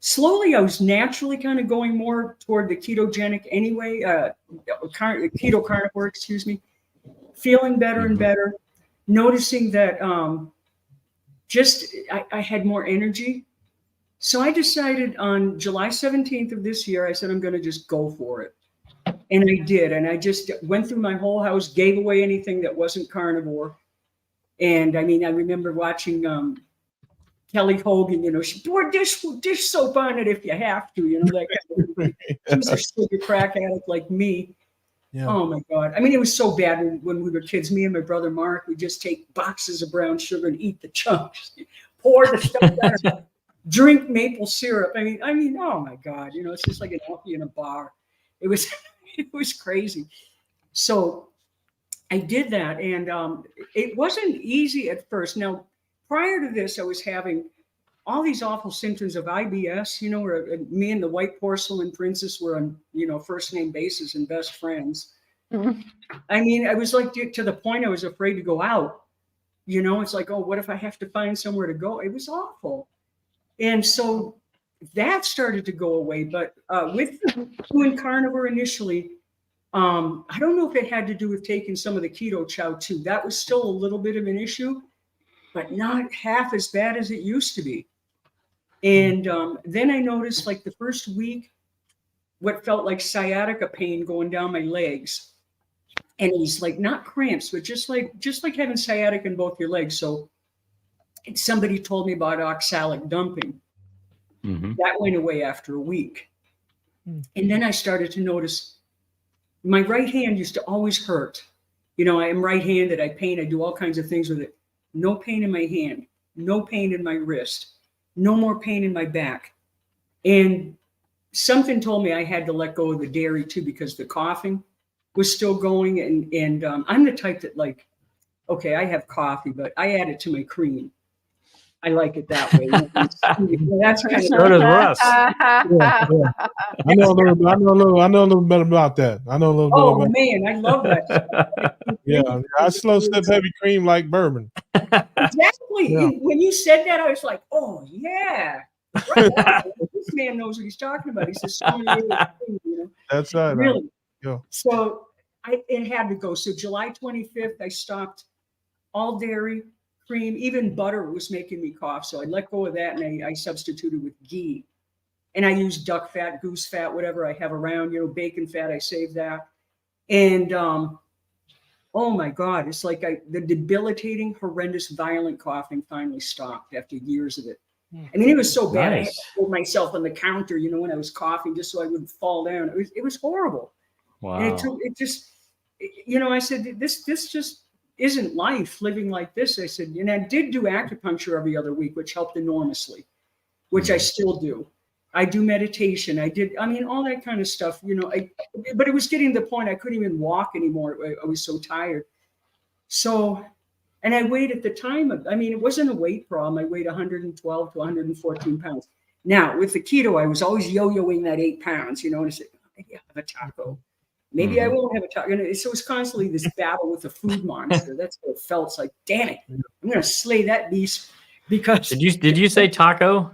slowly I was naturally kind of going more toward the ketogenic anyway, keto carnivore, excuse me, feeling better and better, noticing that I had more energy. So I decided on July 17th of this year, I said, I'm going to just go for it. And I did. And I just went through my whole house, gave away anything that wasn't carnivore. And I mean, I remember watching Kelly Hogan, you know, she poured dish soap on it if you have to, you know, that kind of thing. She was a sugar crack addict like me. Yeah. Oh my God. I mean, it was so bad when we were kids. Me and my brother Mark, we just take boxes of brown sugar and eat the chunks, pour the stuff down, drink maple syrup. I mean, oh my God, you know, it's just like an alky in a bar. It was crazy. So I did that, and it wasn't easy at first. Now, prior to this, I was having all these awful symptoms of IBS, you know, where me and the white porcelain princess were on, you know, first name basis and best friends. I mean, I was like to the point I was afraid to go out. You know, it's like, oh, what if I have to find somewhere to go? It was awful. And so that started to go away. But with doing carnivore initially, I don't know if it had to do with taking some of the keto chow too. That was still a little bit of an issue, but not half as bad as it used to be. And then I noticed, like the first week, what felt like sciatica pain going down my legs. And it was like not cramps, but just like having sciatica in both your legs. So somebody told me about oxalic dumping. That went away after a week. And then I started to notice my right hand used to always hurt. You know, I am right-handed, I paint, I do all kinds of things with it. No pain in my hand, no pain in my wrist, no more pain in my back. And something told me I had to let go of the dairy too, because the coughing was still going. And I'm the type that, like, okay, I have coffee, but I add it to my cream. I like it that way. That's kind of So does Russ. I know a little bit about that. I know a little bit Oh about man, I love that stuff. Yeah, I slow sip heavy cream like bourbon. Exactly. Yeah. When you said that, I was like, oh yeah. Right. This man knows what he's talking about. He says, so many years, you know? That's right. Really. Yeah. So it had to go. So July 25th, I stopped all dairy, cream, even butter was making me cough. So I let go of that and I substituted with ghee. And I use duck fat, goose fat, whatever I have around, you know, bacon fat, I save that. And oh my God, it's like the debilitating, horrendous, violent coughing finally stopped after years of it. I mean, it was so bad. I had to hold myself on the counter, you know, when I was coughing, just so I wouldn't fall down. It was horrible. Wow. And it just, you know, I said, this just isn't life living like this. I said, and I did do acupuncture every other week, which helped enormously, which I still do. I do meditation. I mean, all that kind of stuff, you know, but it was getting to the point I couldn't even walk anymore. I was so tired. So, and I weighed at the time, I mean, it wasn't a weight problem. I weighed 112 to 114 pounds. Now with the keto, I was always yo-yoing that 8 pounds, you know, and I said, maybe I'll have a taco. Maybe I won't have a taco. And so it was constantly this battle with the food monster. That's what it felt. It's like, damn it, I'm going to slay that beast because. Did you say taco?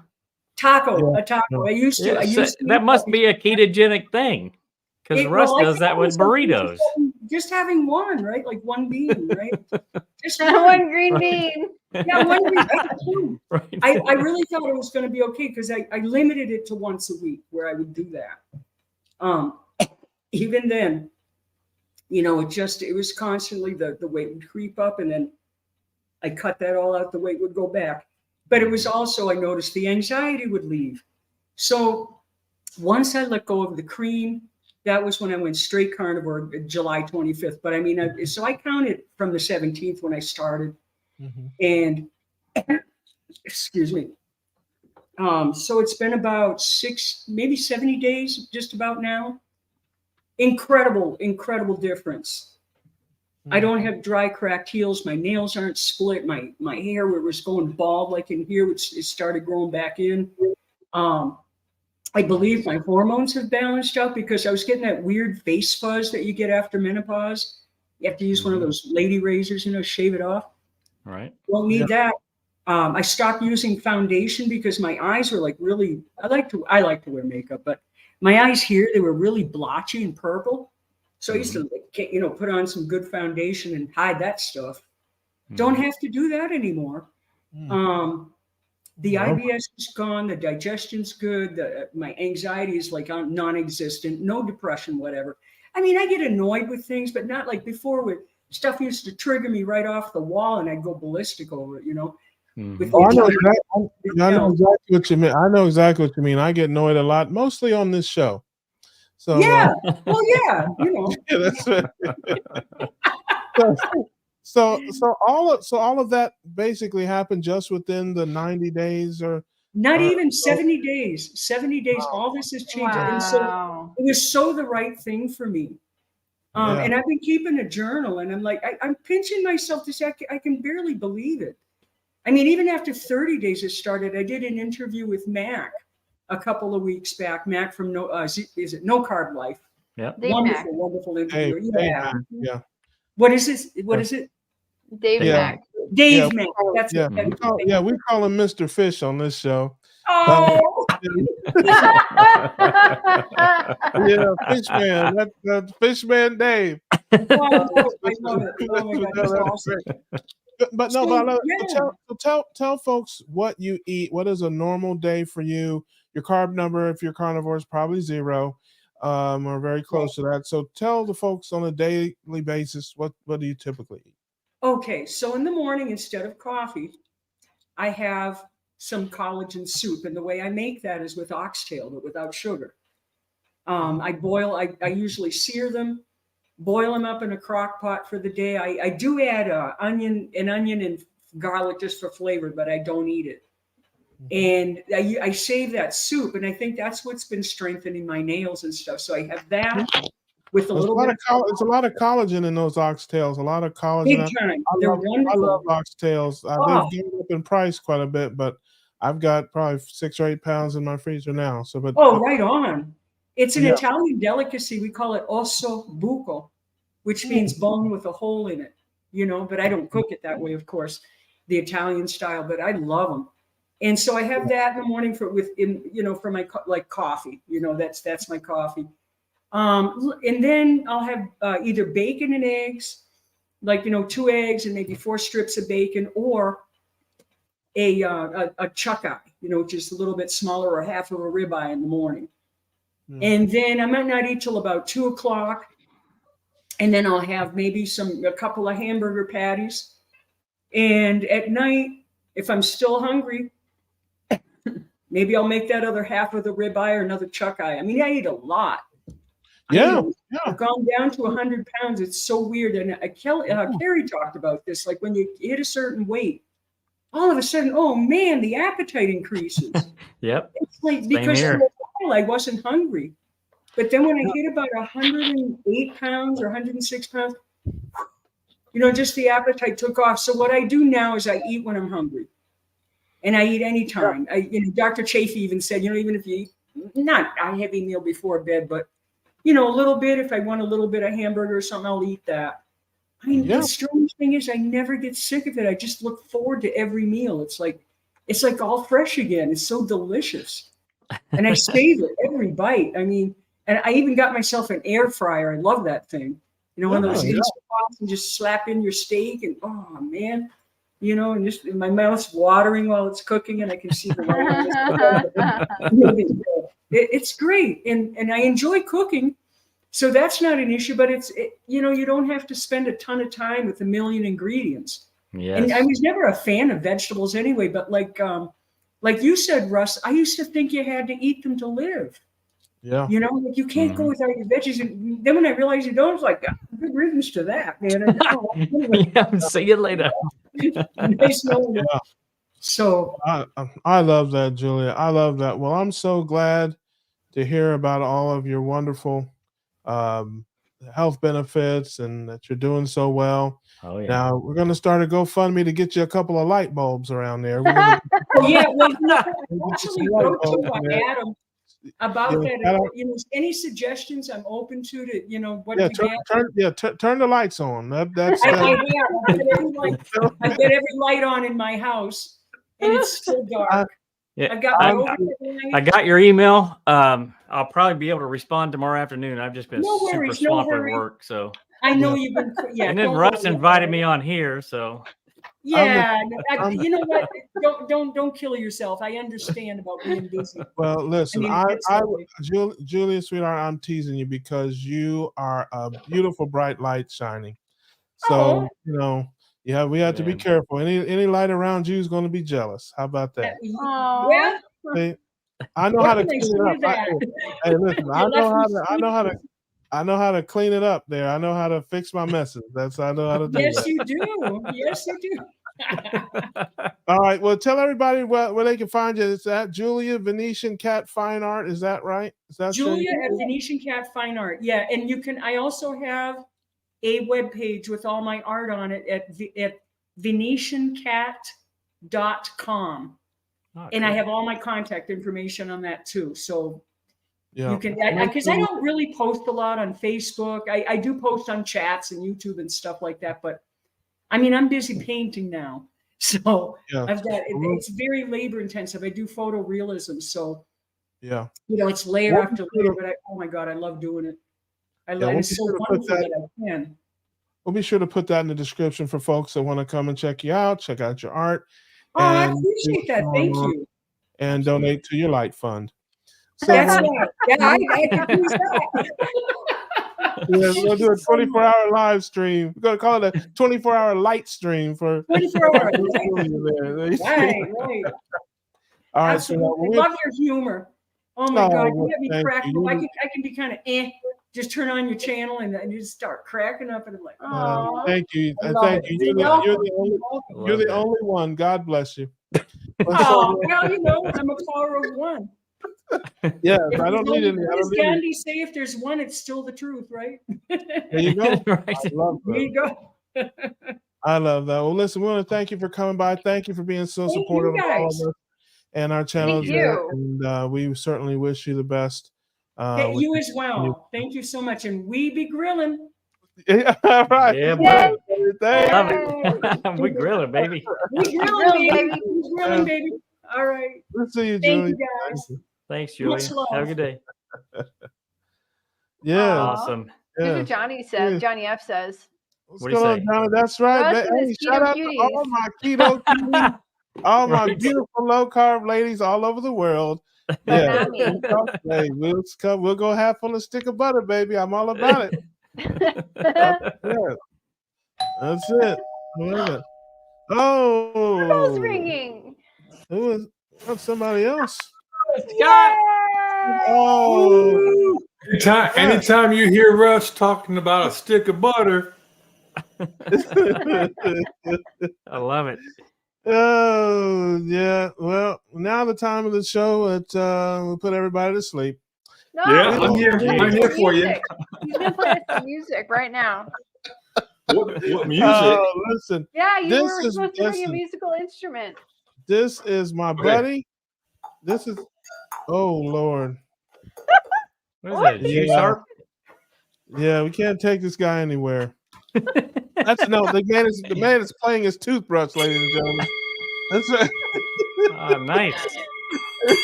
Taco, a taco. I used to. That must be a ketogenic thing, because Russ does that with burritos. Just having one, right? Like one bean, right? Just one green bean. Yeah, one bean. Right. I really thought it was going to be okay because I limited it to once a week where I would do that. Even then, you know, it was constantly the weight would creep up, and then I cut that all out. The weight would go back. But it was also, I noticed the anxiety would leave. So once I let go of the cream, that was when I went straight carnivore, July 25th. But I mean, so I counted from the 17th when I started. And excuse me. So it's been about 6, maybe 70 days, just about now. Incredible, incredible difference. I don't have dry, cracked heels. My nails aren't split. My hair, where it was going bald, like in here, it started growing back in. I believe my hormones have balanced out because I was getting that weird face fuzz that you get after menopause. You have to use one of those lady razors, shave it off. Right. Don't need that. I stopped using foundation because my eyes were like really. I like to wear makeup, but my eyes here, they were really blotchy and purple. So I used to, put on some good foundation and hide that stuff. Don't have to do that anymore. The IBS is gone. The digestion's good. My anxiety is like non-existent. No depression, whatever. I mean, I get annoyed with things, but not like before. With stuff used to trigger me right off the wall, and I'd go ballistic over it. With I know exactly what you mean. I know exactly what you mean. I get annoyed a lot, mostly on this show. So yeah, well, yeah, yeah, that's it. So all of that basically happened just within the 90 days, or not even 70 days. 70 days. All this has changed, and so it was so the right thing for me. And I've been keeping a journal, and I'm like, I'm pinching myself to say I can barely believe it. I mean, even after 30 days it started, I did an interview with Mac a couple of weeks back. Mac from No Carb Life. Yeah. Wonderful interview. Yeah. What is this? What is it? Dave Mack. Dave Mack. That's we call him Mr. Fish on this show. Oh. Yeah, Fishman. That's Fishman Dave. I love it. Oh my God, that's awesome. But tell folks what you eat. What is a normal day for you? Your carb number, if you're carnivore, is probably 0, or very close to that. So tell the folks on a daily basis, what do you typically eat? Okay, so in the morning, instead of coffee, I have some collagen soup, and the way I make that is with oxtail, but without sugar. I usually sear them, boil them up in a crock pot for the day. I do add an onion and garlic just for flavor, but I don't eat it. And I save that soup, and I think that's what's been strengthening my nails and stuff. So I have that with a little bit. It's a lot of collagen in those oxtails. A lot of collagen. Big time. They're wonderful. I love oxtails. They've gone up in price quite a bit, but I've got probably 6 or 8 pounds in my freezer now. So, right on. It's an Italian delicacy. We call it osso buco, which means bone with a hole in it. But I don't cook it that way, of course, the Italian style. But I love them. And so I have that in the morning for my coffee. That's my coffee. And then I'll have either bacon and eggs, 2 eggs and maybe 4 strips of bacon, or a chuck eye, which is a little bit smaller, or half of a ribeye in the morning. And then I might not eat till about 2 o'clock. And then I'll have maybe a couple of hamburger patties. And at night, if I'm still hungry, maybe I'll make that other half of the ribeye or another chuck eye. I mean, I eat a lot. I've gone down to 100 pounds. It's so weird. And Carrie talked about this. Like when you hit a certain weight, all of a sudden, oh man, the appetite increases. Yep. It's like because for a while I wasn't hungry. But then when I hit about 108 pounds or 106 pounds, just the appetite took off. So what I do now is I eat when I'm hungry. And I eat anytime. Dr. Chafee even said, even if you eat not a heavy meal before bed, but a little bit, if I want a little bit of hamburger or something, I'll eat that. I mean, the strange thing is I never get sick of it. I just look forward to every meal. It's like all fresh again. It's so delicious. And I save it every bite. I mean, and I even got myself an air fryer. I love that thing. One of those Instant Pots, and just slap in your steak, and oh man, and just my mouth's watering while it's cooking, and I can see the light. It's great, and I enjoy cooking, so that's not an issue. But you don't have to spend a ton of time with a million ingredients. Yes. And I was never a fan of vegetables anyway. But like you said, Russ, I used to think you had to eat them to live. Yeah. You can't go without your veggies. And then when I realized you don't, it's like, good riddance to that, man. See you later. Nice knowing you. So I love that, Julia. I love that. Well, I'm so glad to hear about all of your wonderful health benefits and that you're doing so well. Oh yeah. Now we're going to start a GoFundMe to get you a couple of light bulbs around there. We're gonna Oh, yeah, well, I get actually you some light wrote bulbs to in there. Adam about Yeah, that. I don't- You know, any suggestions I'm open to, what we turn the lights on. That's I have. I've got every light on in my house, and it's still dark. Yeah, I've got my I overhead got your email. I'll probably be able to respond tomorrow afternoon. I've just been No super worries, no swamped with worries. work. So, I know you've been. Yeah, and then don't Russ worry invited about me it. on here. So, Yeah, you know what? Don't kill yourself. I understand about being busy. well. Listen, it's lovely. Julia, sweetheart, I'm teasing you because you are a beautiful bright light shining. So we have to be Man. careful. Any light around you is going to be jealous. How about that? Aw. Yeah. See, I know What how to can I clean say it to up. that? Hey, listen, You left me I know how to clean it up there. I know how to fix my messes. I know how to do Yes, that. you do. Yes, you do. All right. Well, tell everybody where they can find you. It's at Julia Venetian Cat Fine Art. Is that right? Is that Julia at Venetian Cat Fine Art. Yeah, and you can. I also have a webpage with all my art on it at venetiancat.com. Oh, And I cool. have all my contact information on that too. So Yeah. you can, because I don't really post a lot on Facebook. I do post on chats and YouTube and stuff like that. But I mean, I'm busy painting now. So Yeah. I've got, it's very labor intensive. I do photorealism. So, Yeah. it's layer after layer, but oh my God, I love doing it. It's so wonderful that I can. We'll be sure to put that in the description for folks that want to come and check you out, check out your art. Oh, I appreciate that. Thank you. And donate to your light fund. So That's right. Yeah, I could use that. yeah, we'll do a 24-hour live stream. We're going to call it a 24-hour light stream for 24 hours. Right. All right. Absolutely. I love your humor. Oh my God, you get me cracking up. I can be kind of just turn on your channel and you just start cracking up, and I'm like, thank you. Thank you. You're the only one. God bless you. Oh, well, I'm a power of one. Yeah, I don't need any. What does Gandhi say? If there's one, it's still the truth, right? There you go. Right. I love that. There you go. I love that. Well, listen, we want to thank you for coming by. Thank you for being so supportive of all of us and our channels. And we certainly wish you the best. You as well. Thank you so much. And we be grilling. Yeah, all right. Yeah, buddy. love it. We grilling, baby. We grilling, baby. We grilling, baby. All right. We'll see you, Thank Julie. you, guys. Thanks, Julie. Have a good day. Yeah. Awesome. Here's what Johnny says. Johnny F says. What's What do you going say? on, Johnny? That's right. Russ and Hey, his shout keto out to cuties. all my keto cuties, all my Right. beautiful low carb ladies all over the world. Yeah. Hey, we'll go half on a stick of butter, baby. I'm all about it. That's it. Oh, Bell's ringing. That's somebody else. Scott. Oh, Anytime you hear Russ talking about a stick of butter, I love it. oh yeah. Well, now the time of the show that we'll put everybody to sleep. No, yeah, I'm here. geez. I'm here for you. music. He's gonna play us some music right now. What music? Oh, listen. Yeah, you This were is- supposed to bring a listen. musical instrument. This is my buddy. This is. Oh Lord. What is that? A G Yeah. sharp? Yeah, we can't take this guy anywhere. The man is playing his toothbrush, ladies and gentlemen. That's right. Oh, nice.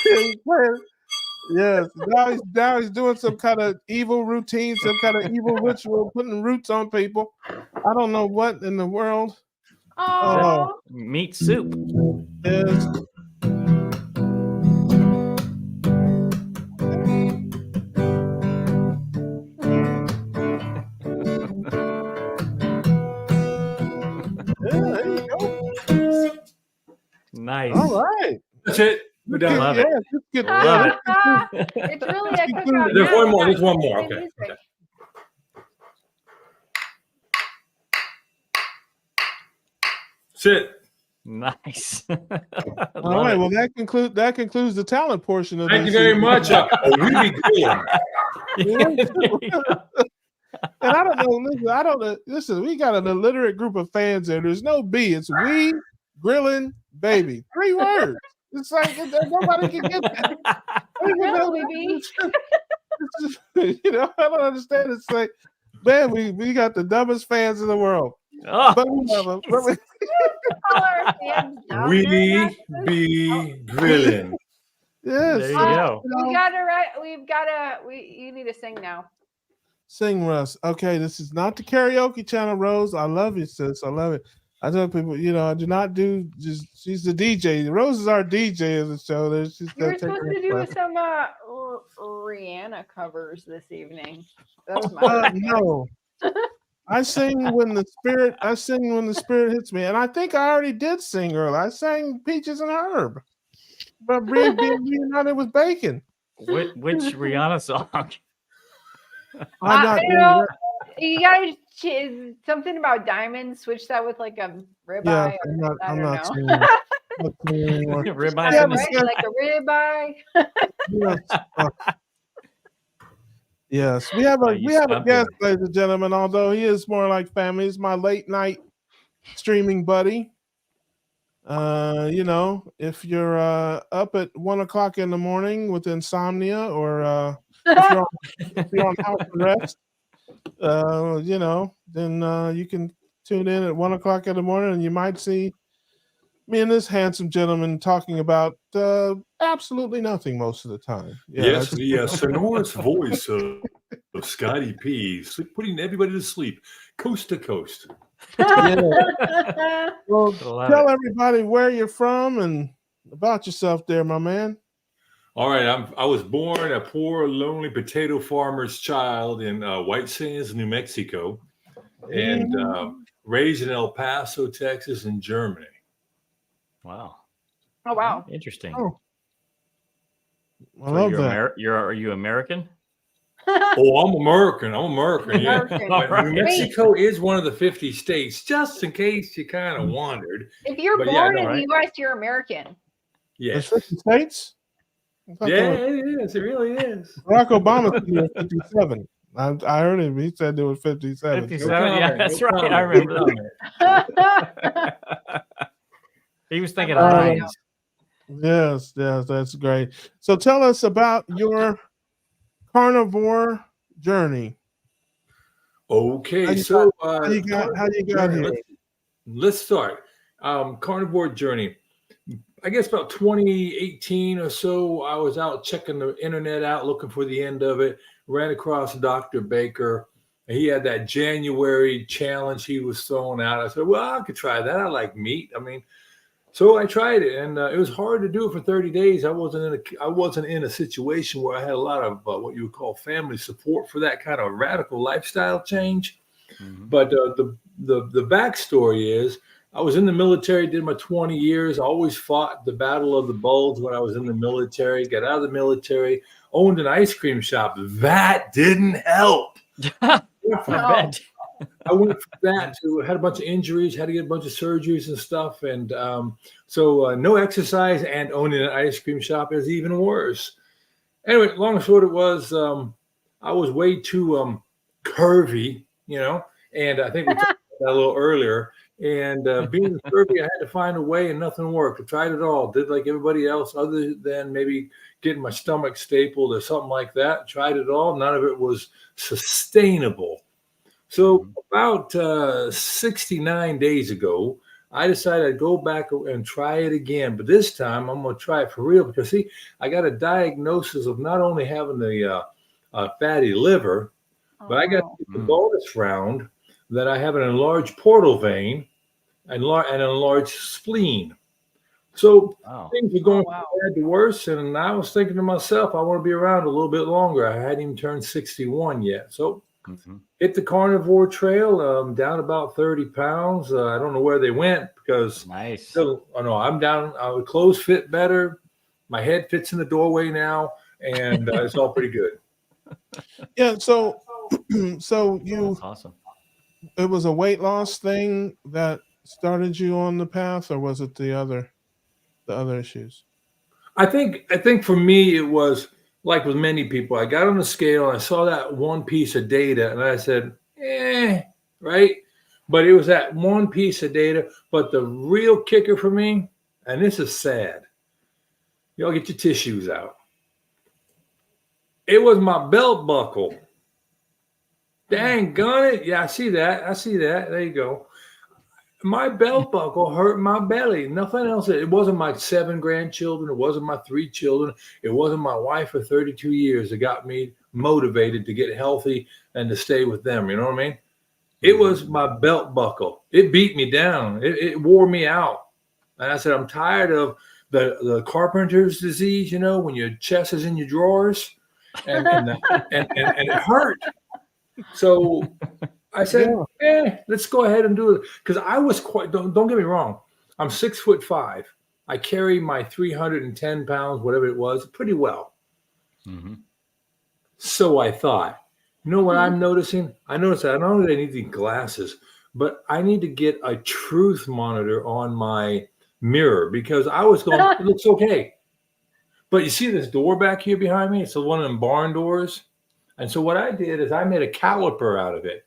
He's playing- yes. Now he's doing some kind of evil routine, some kind of evil ritual, putting roots on people. I don't know what in the world. Oh, Meat soup. Is there you go. Nice. All right. That's it. We're done. Love it. Just get Love it. it's really a cookout. There's now. one more. There's one Play more. Okay. music. That's it. Nice. All right. Well, that concludes the talent portion of Thank this you very evening. much. We be grilling. Hey, And I don't know. Listen, I don't know. Listen, we got an illiterate group of fans there. There's no B. It's we, Grillin, baby. 3 words. It's like nobody can get that. Really, baby? You know, I don't understand. It's like, man, we got the dumbest fans in the world. Oh, But we love them. But we, Call our fans dumb. We They're be grilling. yes. there you not- go. We gotta write. We've gotta. You need to sing now. Sing, Russ. Okay, this is not the karaoke channel, Rose. I love you, sis. I love it. I tell people, you know, I do not do just. She's the DJ. Rose is our DJ of the show. She's You were gonna take supposed her to do place. some Rihanna covers this evening. That was my No. I sing when the spirit. I sing when the spirit hits me, and I think I already did sing earlier. I sang "Peaches and Herb," but being reunited with bacon. Which Rihanna song? I'm not I doing know. that. You gotta something about diamonds. Switch that with like a ribeye. Yeah, or, I'm not know. singing. I'm not singing anymore. Ribeye Yeah, in the but Right? Like a ribeye. Yes. Yes, we have a you we have a stumped guest, me. ladies and gentlemen. Although he is more like family, he's my late night streaming buddy. You know, if you're up at 1 o'clock in the morning with insomnia, or if you're on house arrest, you know, then you can tune in at 1 o'clock in the morning, and you might see me and this handsome gentleman talking about absolutely nothing most of the time. Yes, that's- the sonorous voice of Scotty P, putting everybody to sleep, coast to coast. yeah. Well, Love tell it. everybody where you're from and about yourself, there, my man. All right, I was born a poor, lonely potato farmer's child in White Sands, New Mexico, and raised in El Paso, Texas, and Germany. Wow. Oh wow. Interesting. Oh, I So love you're that. are you American? Oh, I'm American. Yeah. American. But Right. New Mexico is one of the 50 states, just in case you kind of wondered. If you're But yeah, born no, in right. the U.S., you're American. Yes. There's 50 states? I thought Yeah, there was- it is. It really is. Barack Obama said there were 57. I heard him. He said there was 57. 57. No Yeah, comment, that's no right. I comment, remember no that. comment. He was thinking Right. Heinz. Yes, that's great. So tell us about your carnivore journey. Okay, How you so How you got journey, here? let's start. Carnivore journey. I guess about 2018 or so, I was out checking the internet out, looking for the end of it. Ran across Dr. Baker. He had that January challenge he was throwing out. I said, well, I could try that. I like meat. I mean, so I tried it, and it was hard to do it for 30 days. I wasn't in a situation where I had a lot of what you would call family support for that kind of radical lifestyle change. Mhm. But the backstory is I was in the military, did my 20 years. I always fought the Battle of the Bulge when I was in the military. Got out of the military, owned an ice cream shop. That didn't help. I bet. I went from that to had a bunch of injuries, had to get a bunch of surgeries and stuff, and so no exercise and owning an ice cream shop is even worse. Anyway, long and short, it was I was way too curvy, you know, and I think we talked about that a little earlier. And being curvy, I had to find a way, and nothing worked. I tried it all, did like everybody else, other than maybe getting my stomach stapled or something like that. Tried it all, none of it was sustainable. So about 69 days ago, I decided I'd go back and try it again. But this time I'm going to try it for real because, see, I got a diagnosis of not only having the fatty liver, but I got the bonus round that I have an enlarged portal vein and an enlarged spleen. So things are going from bad to worse. And I was thinking to myself, I want to be around a little bit longer. I hadn't even turned 61 yet. So hit the carnivore trail, down about 30 pounds. I don't know where they went because I'm down. Clothes fit better. My head fits in the doorway now, and it's all pretty good. Yeah. So you, That's awesome. It was a weight loss thing that started you on the path, or was it the other issues? I think for me, it was like with many people, I got on the scale and I saw that one piece of data and I said, right? But it was that one piece of data. But the real kicker for me, and this is sad, y'all get your tissues out. It was my belt buckle. Dang it. Yeah, I see that. There you go. My belt buckle hurt my belly. Nothing else. It wasn't my 7 grandchildren. It wasn't my 3 children. It wasn't my wife for 32 years that got me motivated to get healthy and to stay with them. You know what I mean? It was my belt buckle. It beat me down. It wore me out. And I said, I'm tired of the carpenter's disease, you know, when your chest is in your drawers and it hurt. So I said, let's go ahead and do it. Because I was quite, don't get me wrong, I'm 6'5". I carry my 310 pounds, whatever it was, pretty well. Mm-hmm. So I thought, you know what I'm noticing? I noticed that not only do I need these glasses, but I need to get a truth monitor on my mirror because I was going, it looks okay. But you see this door back here behind me? It's one of them barn doors. And so what I did is I made a caliper out of it.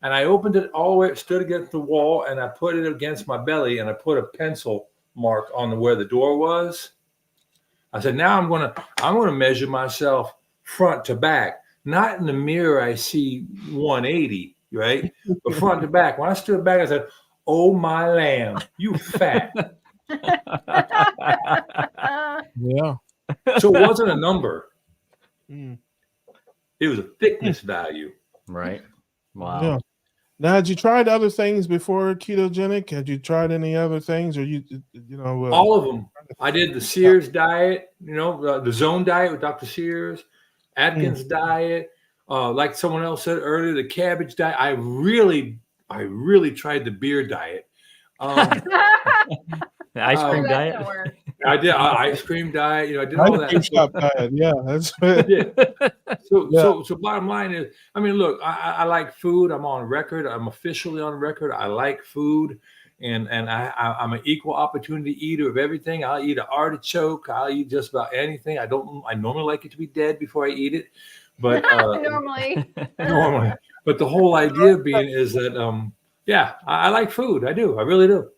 And I opened it all the way, stood against the wall, and I put it against my belly, and I put a pencil mark on where the door was. I said, now I'm gonna measure myself front to back. Not in the mirror, I see 180, right? But front to back. When I stood back, I said, oh my lamb, you fat. Yeah. So it wasn't a number. Mm. It was a thickness value. Right. Wow. Yeah. Now, had you tried other things before ketogenic? Had you tried any other things, or you know? All of them. I did the Sears diet, you know, the Zone diet with Dr. Sears, Atkins diet. Like someone else said earlier, the cabbage diet. I really tried the beer diet. The ice cream diet. I did ice cream diet. You know, I did all that. Shop diet. Yeah, that's what. So bottom line is, I mean, look, I like food. I'm on record. I'm officially on record. I like food, and I'm an equal opportunity eater of everything. I'll eat an artichoke. I'll eat just about anything. I normally like it to be dead before I eat it, but normally. But the whole idea being is that I like food. I do. I really do.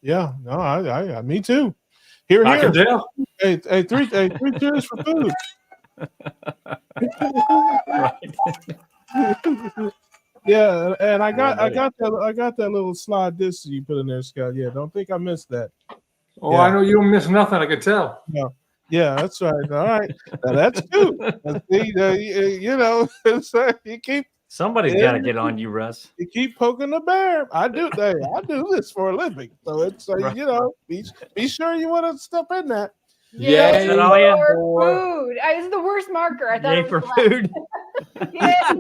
Yeah, no, I me too. Here. I can tell. Hey, three cheers for food. Yeah, and I got that little slide disc you put in there, Scott. Yeah, don't think I missed that. Oh, yeah. I know you don't miss nothing. I can tell. No. Yeah, that's right. All right, now that's good. You know, you keep. Somebody's got to get on you, Russ. You keep poking the bear. I do this for a living, so it's Right. you know, be sure you want to step in that. Yeah, Is that all you have? food. It's the worst marker. I thought Yay it was for black. food. Yeah.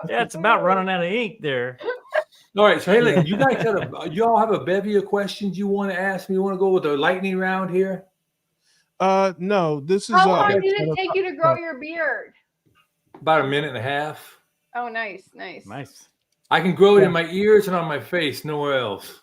Yeah, it's about running out of ink there. All right, so hey, look, you guys you all have a bevy of questions you want to ask me? You want to go with the lightning round here? No, this is. How long did it take you to grow your beard? About a minute and a half. Oh, nice. Nice. I can grow it in my ears and on my face, nowhere else.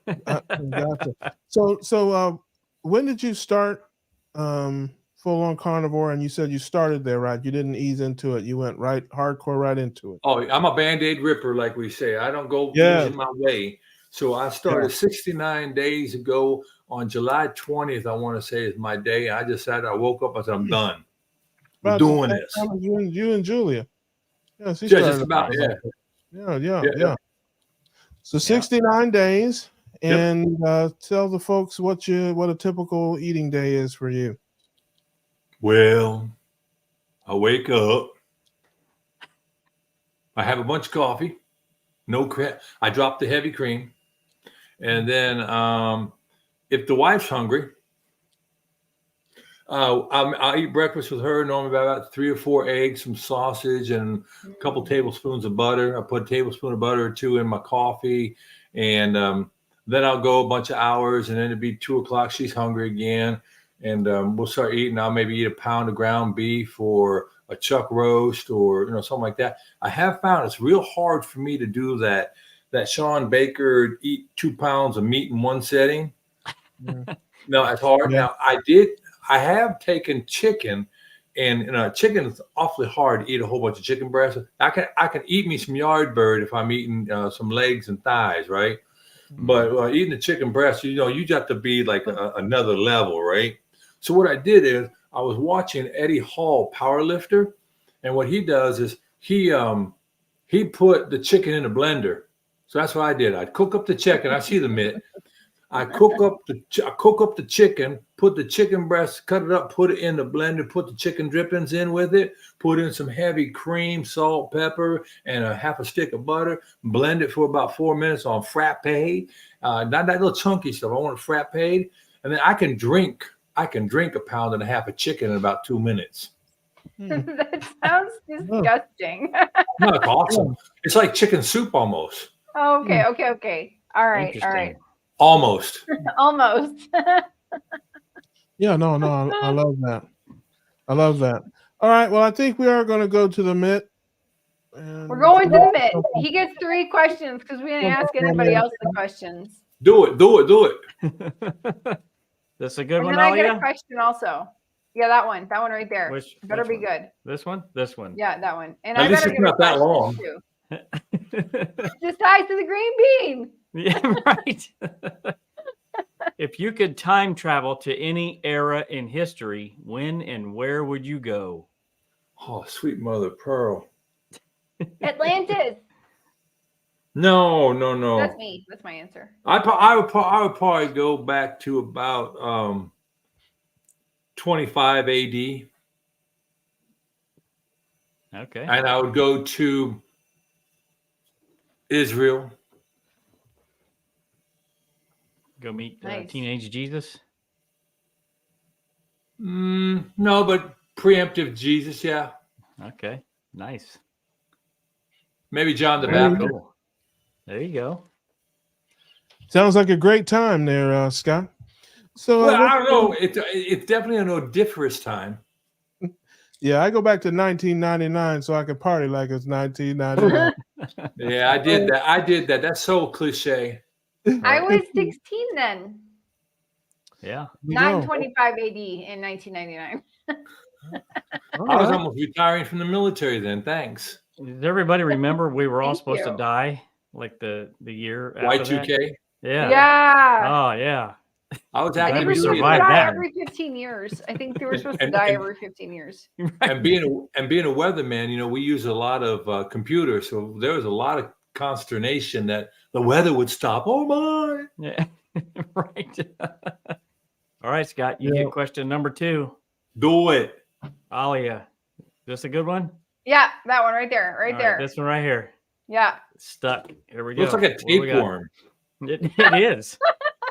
Gotcha. So when did you start full on carnivore? And you said you started there, right? You didn't ease into it. You went hardcore right into it. Oh, I'm a Band-Aid ripper, like we say. I don't go losing my way. So I started 69 days ago on July 20th, I want to say is my day. I woke up, I said, I'm done. I'm doing this. You and Julia. Yeah, Just about, yeah. So 69 days, and tell the folks what a typical eating day is for you. Well, I wake up, I have a bunch of coffee, no cream. I drop the heavy cream, and then if the wife's hungry, I'll eat breakfast with her, normally about 3 or 4 eggs, some sausage, and a couple tablespoons of butter. I put a tablespoon of butter or 2 in my coffee, and then I'll go a bunch of hours, and then it'd be 2 o'clock. She's hungry again, and we'll start eating. I'll maybe eat a pound of ground beef or a chuck roast or something like that. I have found it's real hard for me to do that Sean Baker eat 2 pounds of meat in one setting. No, it's hard. Yeah. Now I have taken chicken and chicken is awfully hard to eat a whole bunch of chicken breasts. I can eat me some yard bird if I'm eating some legs and thighs, right? But eating the chicken breast, you got to be like another level, right? So what I did is I was watching Eddie Hall, powerlifter, and what he does is he put the chicken in a blender. So that's what I did. I'd cook up the chicken. I see the mitt. I cook up the chicken, put the chicken breast, cut it up, put it in the blender, put the chicken drippings in with it, put in some heavy cream, salt, pepper, and a half a stick of butter, blend it for about 4 minutes on frappe. Not that little chunky stuff. I want it frappe. And then I can drink a pound and a half of chicken in about 2 minutes. That sounds disgusting. No, it's awesome. It's like chicken soup almost. Oh, okay. All right. Almost. Almost. Yeah, no, I love that. All right, well, I think we are going to go to the mitt. We're going to the mitt. He gets 3 questions because we didn't ask anybody else the questions. Do it. This is a good And one, then I get a Alia? question also. Yeah, that one right there. Better which be one? good. This one? This one. Yeah, that one. And At I least better it's get a not that question long. too. Just ties to the green bean. Yeah, right. If you could time travel to any era in history, when and where would you go? Oh, sweet mother of pearl. Atlantis. No. That's me. That's my answer. I would probably go back to about 25 AD. Okay. And I would go to Israel. Go meet Nice. teenage Jesus. No, but preemptive Jesus, yeah. Okay. Nice. Maybe John the Very Baptist. cool. There you go. Sounds like a great time there, Scott. So, Well, I don't know. It's definitely an odiferous time. yeah, I go back to 1999 so I can party like it's 1999. Yeah, I did that. That's so cliche. I was 16 then. Yeah. Not in 25 AD in 1999. I was almost retiring from the military then. Thanks. Does everybody remember we were all Thank supposed you. to die like the year after that? Y2K. Yeah. Yeah. Oh, yeah. I was Glad They actually were we supposed to survived die that. every 15 years. I think they were supposed to And- die and- every 15 years. and being a weatherman, we use a lot of computers, so there was a lot of consternation that the weather would stop. Oh my! Yeah. Right. All right, Scott, you Yeah. get question number 2. Do it. Alia, this a good one? Yeah, that one right there. Right All there. this one right here. Yeah. Stuck. Here we go. Looks like a What do we got? tapeworm. It is.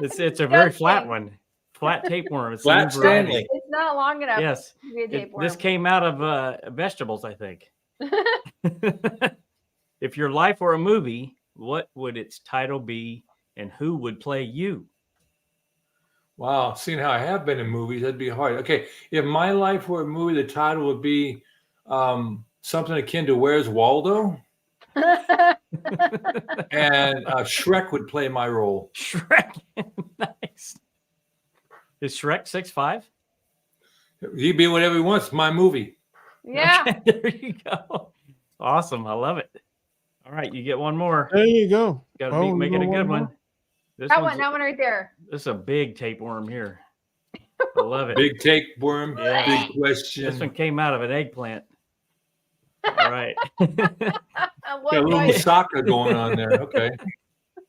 It's a very flat Disgusting. one. Flat tapeworm. It's Flat a new variety. Stanley. It's not long enough Yes. to be a tapeworm. This came out of vegetables, I think. If your life were a movie, what would its title be and who would play you? Wow, seeing how I have been in movies, that'd be hard. Okay, if my life were a movie, the title would be something akin to Where's Waldo? And Shrek would play my role. Shrek. Nice. Is Shrek 6'5"? He'd be whatever he wants. It's my movie. Yeah. Okay, there you go. Awesome. I love it. All right, you get one more. There you go. Got to Oh, make it a you good want one. more? This That one's one right there. this is a big tapeworm here. I love it. Big tapeworm. Yeah. Big This one question. came out of an eggplant. All right. What Got a little was- soccer going on there. Okay.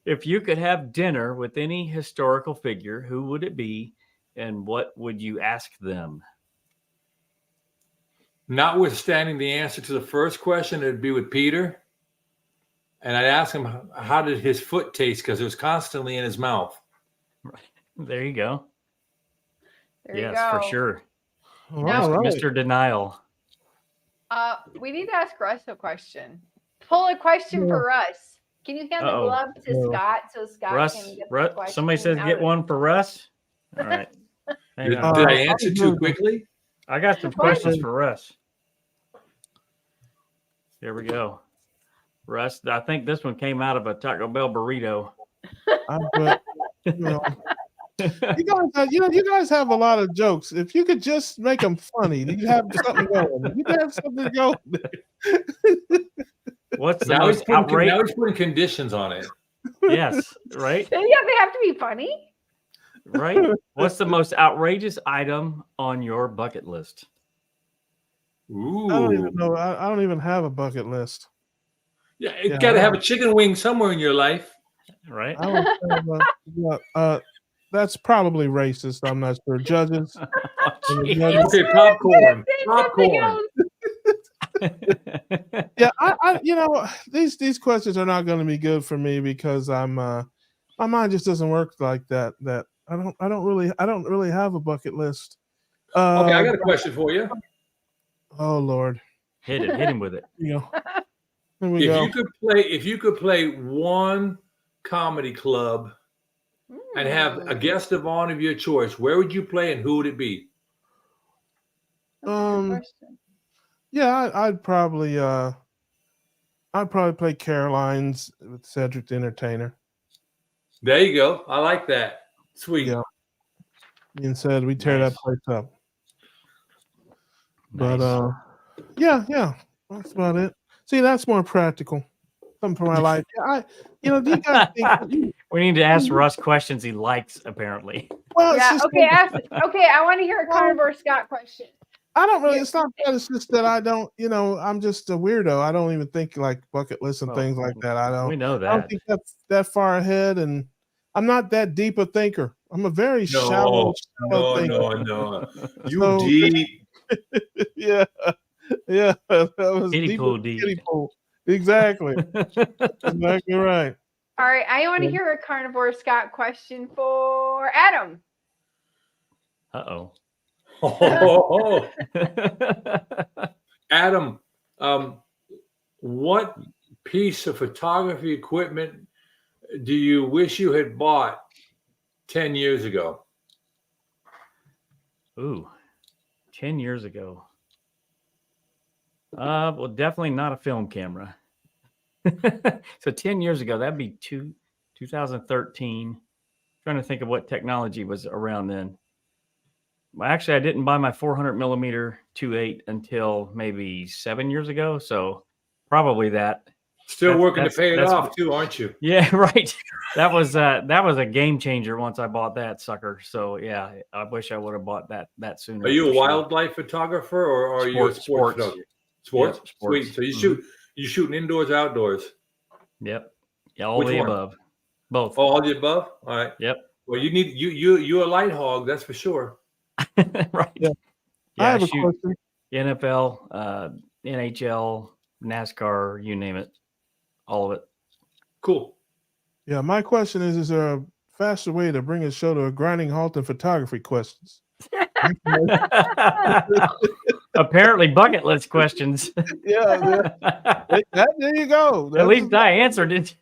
If you could have dinner with any historical figure, who would it be and what would you ask them? Notwithstanding the answer to the first question, it'd be with Peter. And I'd ask him, how did his foot taste? Because it was constantly in his mouth. There you go. There you Yes, go. for sure. All Now- right. Mr. Denial. We need to ask Russ a question. Pull a question for Russ. Can you hand Uh-oh. the glove to No. Scott so Scott Russ, can get the question? somebody says out get of- one for Russ. All right. Hang Did, on. did I answer too quickly? I got some What? questions for Russ. Here we go. Russ, I think this one came out of a Taco Bell burrito. I bet, you know, You guys have a lot of jokes. If you could just make them funny, you'd have something going. You'd have something going. What's the Now he's most outrageous? putting conditions on it. Yes, right, Yeah, they have to be funny. right. What's the most outrageous item on your bucket list? Ooh. I don't even know. I don't even have a bucket list. Yeah, you got to have a chicken wing somewhere in your life. Right. I would say, that's probably racist. I'm not sure. Judges. Oh, Okay, popcorn. Popcorn. Yeah, these questions are not going to be good for me because my mind just doesn't work like that. That I don't really have a bucket list. Okay, I got a question for you. Oh Lord, Hit him with it. here we go. If you could play one comedy club and have a guest of honor of your choice, where would you play and who would it be? Yeah, I'd probably play Caroline's with Cedric the Entertainer. There you go. I like that. Sweet. Yeah. Being said, we tear Nice. that place up. Nice. But yeah, that's about it. See, that's more practical. Something for my life. Do you guys think? We need to ask Russ questions he likes, apparently. Well, it's Yeah. just Okay. I want to hear a Carnivore Scott question. I don't really. It's not that. It's just that I don't. I'm just a weirdo. I don't even think like bucket lists and things like that. We know I don't that. think that's that far ahead, and I'm not that deep a thinker. I'm a very shallow thinker. No. You So- deep. Yeah. That was Kiddie deep pool as deep. kiddie pool. Exactly. Exactly right. All right. I want to hear a Carnivore Scott question for Adam. Uh-oh. Oh. Adam, what piece of photography equipment do you wish you had bought 10 years ago? Ooh, 10 years ago. Well, definitely not a film camera. So 10 years ago, that'd be 2013. Trying to think of what technology was around then. Well, actually, I didn't buy my 400 millimeter 2.8 until maybe 7 years ago. So probably that. Still working to pay it off too, aren't you? Yeah, right. That was a game changer once I bought that sucker. So yeah, I wish I would have bought that sooner. Are you a for sure. wildlife photographer or are you a sports photographer? Sports? Yep, sports. Sweet. So you shooting indoors, outdoors? Yep. Yeah, all Which the one? above. Both. Oh, all the above? All right. Yep. Well, you're a light hog, that's for sure. Right. Yeah. Yeah, I have a shoot question. NFL, NHL, NASCAR, you name it. All of it. Cool. Yeah, my question is there a faster way to bring a show to a grinding halt than photography questions? Apparently bucket list questions. Yeah. There you go. At least I answered it.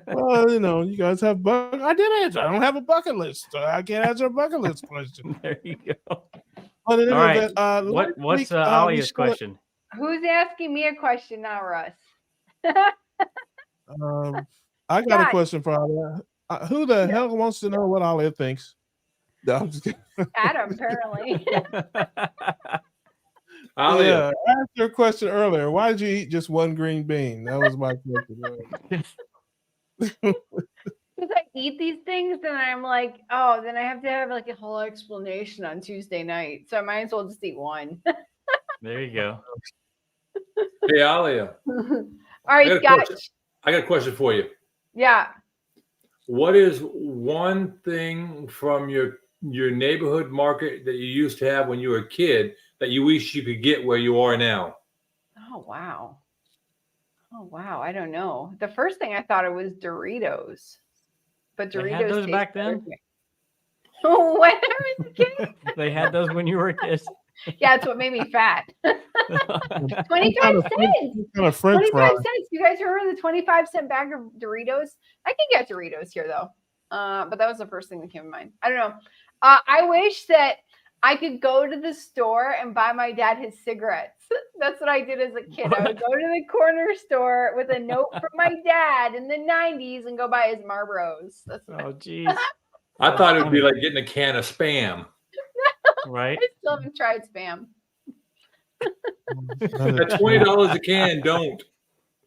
Well, you guys have I did answer. I don't have a bucket list. So I can't answer a bucket list question. There you go. But in any All right. event, What's Alia's question? Who's asking me a question now, Russ? I got a question for Alia. Who the hell wants to know what Alia thinks? No, I'm just kidding. Adam, apparently. Alia. Yeah, I asked your question earlier. Why did you eat just one green bean? That was my question. Because I eat these things, and I'm like, oh, then I have to have like a whole explanation on Tuesday night. So I might as well just eat one. There you go. Hey, Alia. All right, Scott. I got a question for you. Yeah. What is one thing from your neighborhood market that you used to have when you were a kid that you wish you could get where you are now? Oh, wow. I don't know. The first thing I thought it was Doritos. But Doritos They had those taste back better. then? Oh, when I was a kid? They had those when you were a kid. Yeah, it's what made me fat. 25 cents. Kind of French 25 fry. cents. You guys remember the 25-cent bag of Doritos? I can get Doritos here though. But that was the first thing that came to mind. I don't know. I wish that I could go to the store and buy my dad his cigarettes. That's what I did as a kid. I would go to the corner store with a note from my dad in the 90s and go buy his Marlboros. That's Oh, geez. I thought it would be like getting a can of Spam. Right? I still haven't tried Spam. At $20 a can, don't.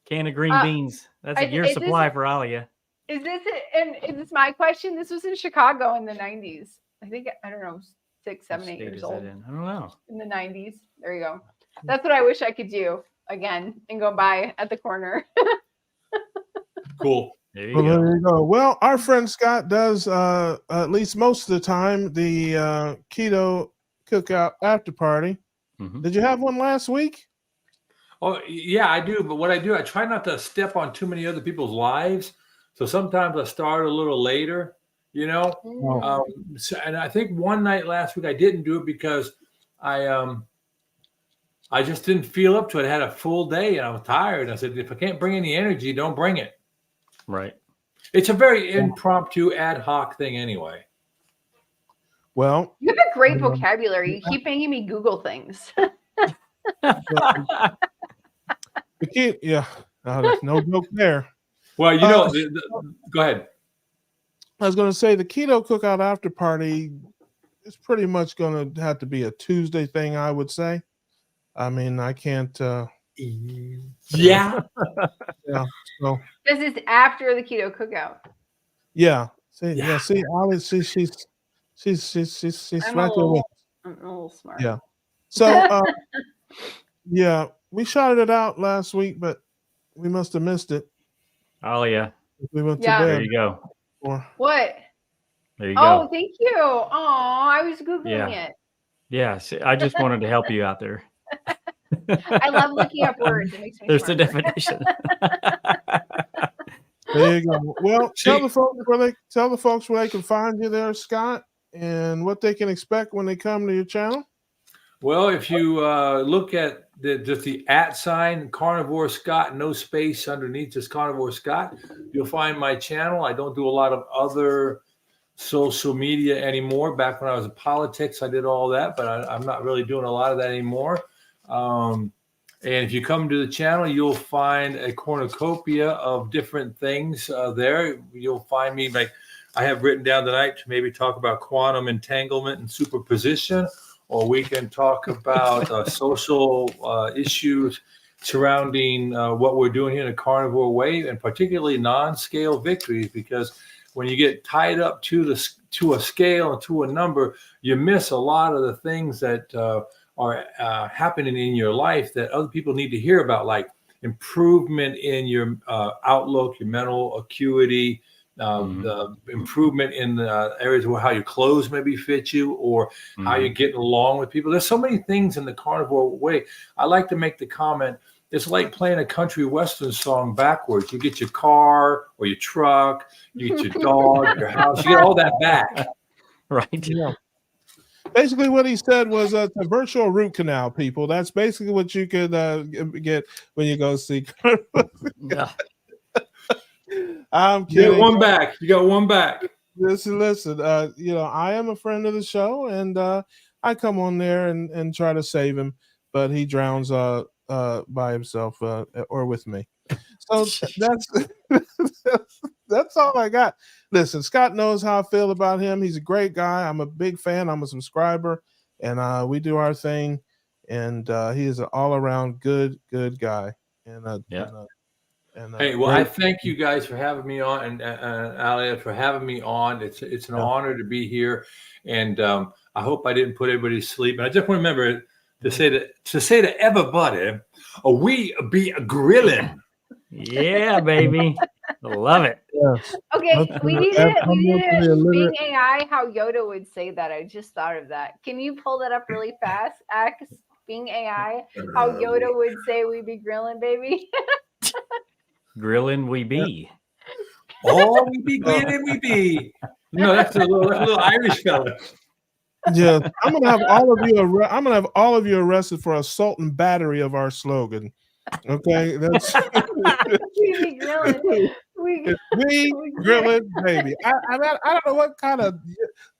Can of green beans. That's a year is supply for Alia. Is this it? And is this my question? This was in Chicago in the 90s. I think, I don't know, 6, 7, 8 years old. I don't know. In the 90s. There you go. That's what I wish I could do again and go by at the corner. Cool. There you Well, go. there you go. Well, our friend Scott does at least most of the time the keto cookout after party. Mhm. Did you have one last week? Oh, yeah, I do. But what I do, I try not to step on too many other people's lives. So sometimes I start a little later, you know. And I think one night last week I didn't do it because I just didn't feel up to it. I had a full day and I was tired. I said, if I can't bring any energy, don't bring it. Right. It's a very impromptu, ad hoc thing anyway. Well, You have a great vocabulary. You keep making me Google things. the kid, yeah, no joke there. Well, you know, go ahead. I was going to say the keto cookout after party is pretty much going to have to be a Tuesday thing, I would say. I mean, I can't. Yeah. Yeah. So This is after the keto cookout. yeah. See, Ali, she's I'm right there with. I'm a little smart. Yeah. So yeah, we shouted it out last week, but we must have missed it. Alia. We went Yeah. to There bed. you go. What? There you Oh, go. thank you. Oh, I was Googling it. Yeah. See, I just wanted to help you out there. I love looking up words. It makes me There's the smarter. definition. There you go. Well, tell the folks where they can find you there, Scott, and what they can expect when they come to your channel. Well, if you look at just the @ sign, Carnivore Scott, no space underneath, just Carnivore Scott, you'll find my channel. I don't do a lot of other social media anymore. Back when I was in politics, I did all that, but I'm not really doing a lot of that anymore. And if you come to the channel, you'll find a cornucopia of different things there. You'll find me, like I have written down tonight, to maybe talk about quantum entanglement and superposition, or we can talk about social issues surrounding what we're doing here in a carnivore way, and particularly non-scale victories, because when you get tied up to a scale and to a number, you miss a lot of the things that are happening in your life that other people need to hear about, like improvement in your outlook, your mental acuity, the improvement in the areas where how your clothes maybe fit you, or how you're getting along with people. There's so many things in the carnivore way. I like to make the comment, it's like playing a country western song backwards. You get your car or your truck, you get your dog, your house, you get all that back. Right. Yeah. Basically, what he said was it's a virtual root canal, people. That's basically what you could get when you go see. Yeah. I'm You kidding. got one back. You got one back. Listen. I am a friend of the show, and I come on there and try to save him, but he drowns by himself or with me. So that's all I got. Listen, Scott knows how I feel about him. He's a great guy. I'm a big fan. I'm a subscriber, and we do our thing. And he is an all-around good guy. And Hey, well, I thank you guys for having me on, and Alia for having me on. It's an honor to be here, and I hope I didn't put everybody to sleep. And I just want to remember to say to everybody, we be grilling. Yeah, baby. Love it. Yes. Okay, we need it. Being AI, how Yoda would say that. I just thought of that. Can you pull that up really fast? X being AI, how Yoda would say we be grilling, baby. Grillin' we be. Oh, we be grilling, we be. No, that's a little Irish fella. Yeah, I'm gonna have all of you arrested for assault and battery of our slogan. Okay, that's We be grilling. we grilling, baby. I don't know what kind of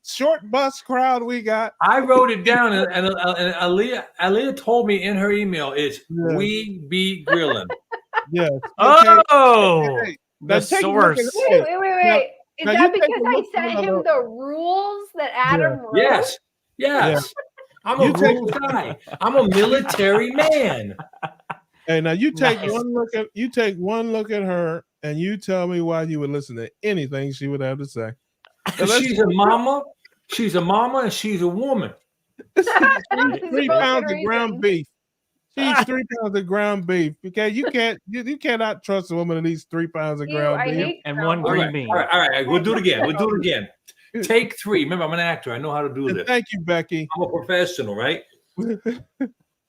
short bus crowd we got. I wrote it down, and Aaliyah told me in her email, it's we be grilling. Yes. Oh, Hey, the now take a look source. at- Wait. Is Now, that you take because a I look sent at him the rules that Adam wrote? Yes. Yes. I'm a You take- rules guy. I'm a military man. Hey, now you take Nice. one look at her, and you tell me why you would listen to anything she would have to say. Because let's- she's a mama. She's a mama and she's a woman. These are 3 both pounds good of ground reasons. beef. She eats 3 pounds of ground beef. Okay, you cannot trust a woman that eats 3 pounds of Ew, ground I beef. hate And ground one beef. All green right, bean. all right. We'll do it again. We'll do it again. Take 3. Remember, I'm an actor. I know how to do And this. thank you, Becky. I'm a professional, right?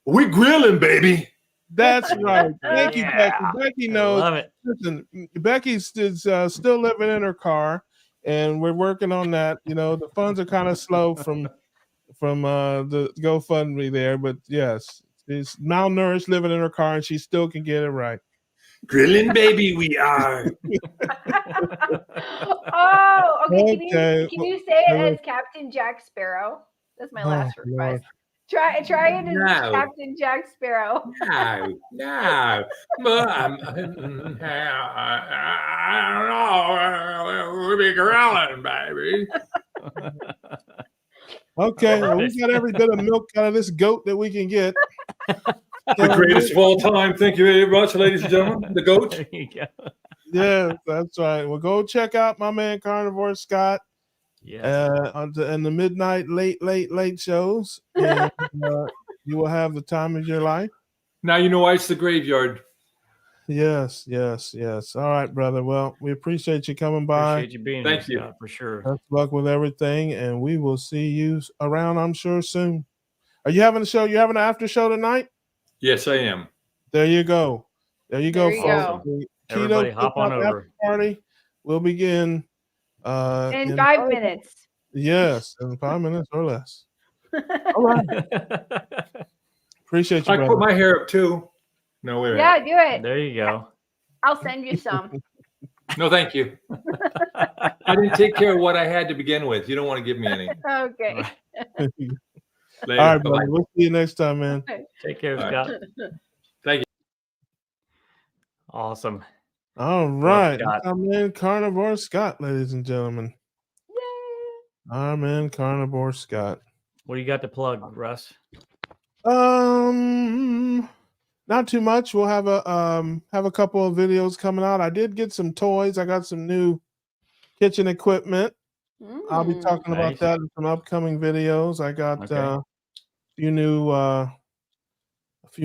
We grilling, baby. That's right. Thank you, Becky. Yeah. Becky I knows. love it. Listen, Becky's still living in her car, and we're working on that. You know, the funds are kind of slow from the GoFundMe there, but yes, she's malnourished, living in her car, and she still can get it right. Grilling, baby, we are. Oh, okay. Okay, Can you say it well, as Captain Jack Sparrow? That's my Oh, last Lord. request. Try it as No. Captain Jack Sparrow. No. But I don't know. We'll be grilling, baby. Okay, well, we got every bit of milk out of this goat that we can get. The greatest of all time. Thank you very much, ladies and gentlemen. The goat. There you go. Yeah, that's right. Well, go check out my man Carnivore Scott Yes. in the midnight late shows, and you will have the time of your life. Now you know why it's the graveyard. Yes. All right, brother. Well, we appreciate you coming by. Appreciate you being Thank here, you. Scott, for sure. Best of luck with everything, and we will see you around, I'm sure, soon. Are you having a show? You having an after show tonight? Yes, I am. There you go. There you go, There you folks. go. The Everybody Keto hop on Cookout over. After Party will begin In 5 minutes. Yes, in 5 minutes or less. All right. Appreciate you, I brother. put my hair up too. No, wait a minute. Yeah, do it. There you go. I'll send you some. No, thank you. I didn't take care of what I had to begin with. You don't want to give me any. Okay. All Later. right, Bye-bye. brother. We'll see you next time, man. Take care, All right. Scott. Thank you. Awesome. All right. Scott. Our man Carnivore Scott, ladies and gentlemen. Our man Carnivore Scott. What do you got to plug, Russ? Not too much. We'll have a couple of videos coming out. I did get some toys. I got some new kitchen equipment. I'll be talking about Nice. that in some upcoming videos. I got Okay. a few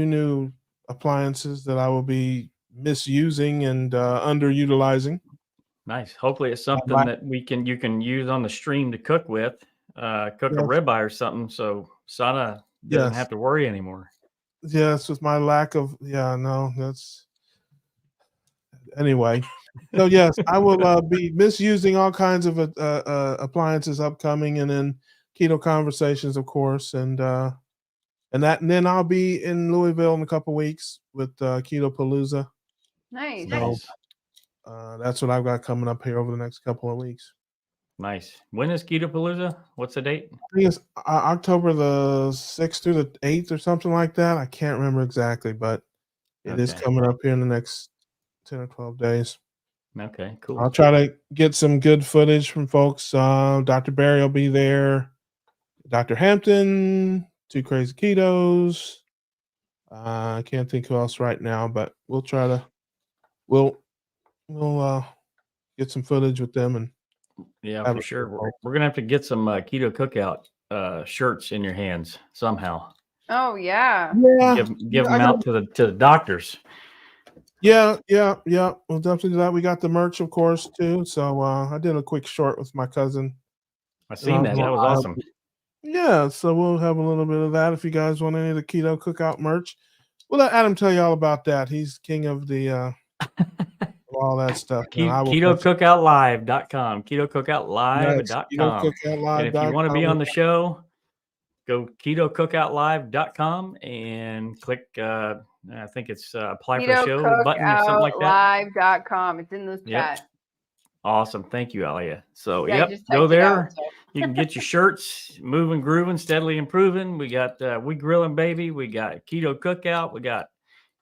new appliances that I will be misusing and underutilizing. Nice. Hopefully it's something Right. that you can use on the stream to cook with, cook a Yes. ribeye or something. So Sana doesn't Yes. have to worry anymore. Yes, with my lack of that's anyway. So yes, I will be misusing all kinds of appliances upcoming, and then Keto Conversations, of course, and then I'll be in Louisville in a couple weeks with Keto Palooza. Nice. So- Nice. That's what I've got coming up here over the next couple of weeks. Nice. When is Keto Palooza? What's the date? I think it's October the 6th through the 8th or something like that. I can't remember exactly, but it is Okay. coming up here in the next 10 or 12 days. Okay, cool. I'll try to get some good footage from folks. Dr. Barry will be there. Dr. Hampton, Two Crazy Ketos. I can't think who else right now, but we'll try to we'll get some footage with them and Yeah, have for a sure. good We're gonna have to get some Keto Cookout shirts in your hands somehow. Oh yeah. Give them out to the doctors. Yeah. We'll definitely do that. We got the merch, of course, too. So I did a quick short with my cousin. I seen that. That was awesome. Yeah, so we'll have a little bit of that if you guys want any of the Keto Cookout merch. We'll let Adam tell you all about that. He's king of the all that stuff. And I will post- KetoCookoutLive.com. KetoCookoutLive.com. Yes, KetoCookoutLive.com. And if you want to be on the show, go KetoCookoutLive.com and click I think it's apply for show button or something like that. KetoCookoutLive.com. It's in this Yep. chat. Awesome. Thank you, Alia. So Yeah, I yep, just go typed it out, there. so. You can get your shirts, moving, grooving, steadily improving. We got We Grillin' Baby. We got Keto Cookout. We got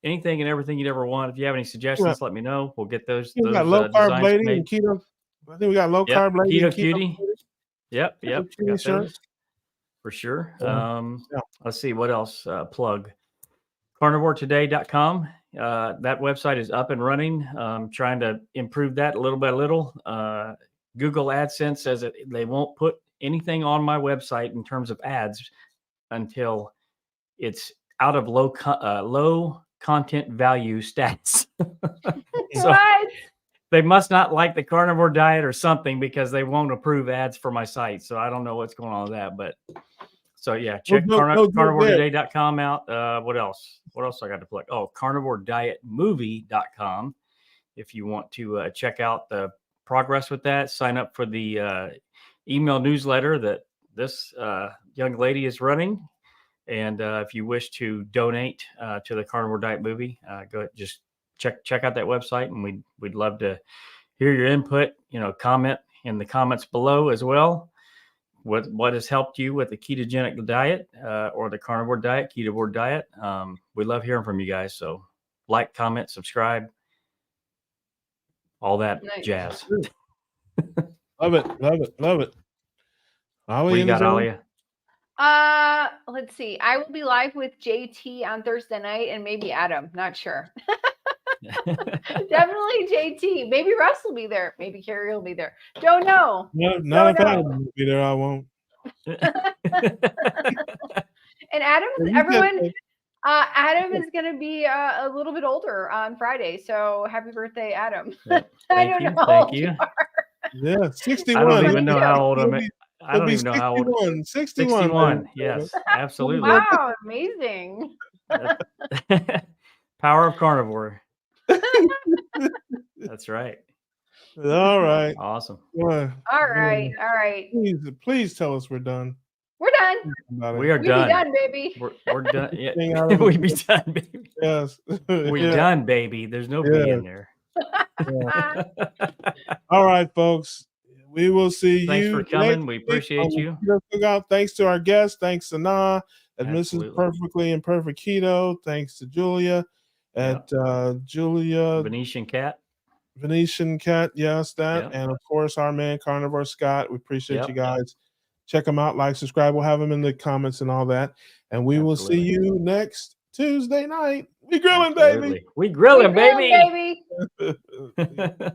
anything and everything you'd ever want. If you have any suggestions, let me know. We'll get those We got low carb designs lady made. and keto I think we got low carb lady. Keto and cutie. Yep. cutie Got shirt. those for sure. Yeah. Let's see what else. Plug carnivoretoday.com. That website is up and running. Trying to improve that little by little. Google AdSense says that they won't put anything on my website in terms of ads until it's out of low content value stats. So What? they must not like the carnivore diet or something, because they won't approve ads for my site. So I don't know what's going on with that, but so yeah, check carnivoretoday.com out. What else? What else I got to plug? Oh, carnivoredietmovie.com. If you want to check out the progress with that, sign up for the email newsletter that this young lady is running. And if you wish to donate to the Carnivore Diet Movie, go ahead, just check out that website, and we'd love to hear your input. Comment in the comments below as well. What has helped you with the ketogenic diet or the carnivore diet, ketovore diet? We love hearing from you guys. So like, comment, subscribe, all that jazz. Love it. What you got, Alia? Let's see. I will be live with JT on Thursday night, and maybe Adam. Not sure. Definitely JT. Maybe Russ will be there. Maybe Carrie will be there. Don't know. Not if Adam will be there. I won't. And Adam, everyone. Adam is going to be a little bit older on Friday, so happy birthday, Adam. I don't know. Thank you. Yeah, 61. I don't even know how old I'm. I don't even know 61, how old. 61. Yes, absolutely. Wow, amazing. Power of carnivore. That's right. All right. Awesome. All right. Please tell us we're done. We're done. We are done. Be done, baby. We're done. Yeah. We be done, baby. Yes. We done, baby. There's no B in there. Yeah. All right, folks. We will see Thanks you. for coming. We appreciate you. Cookout. Thanks to our guests. Thanks to Nah at Absolutely. Mrs. Perfectly and Perfect Keto. Thanks to Julia at Julia Venetian Cat. Yes, that. Yep. And of course, our man Carnivore Scott. We appreciate you guys. Check them out, like, subscribe. We'll have them in the comments and all that. And we will see you next Tuesday night. We grilling, baby. We grilling, baby. Baby.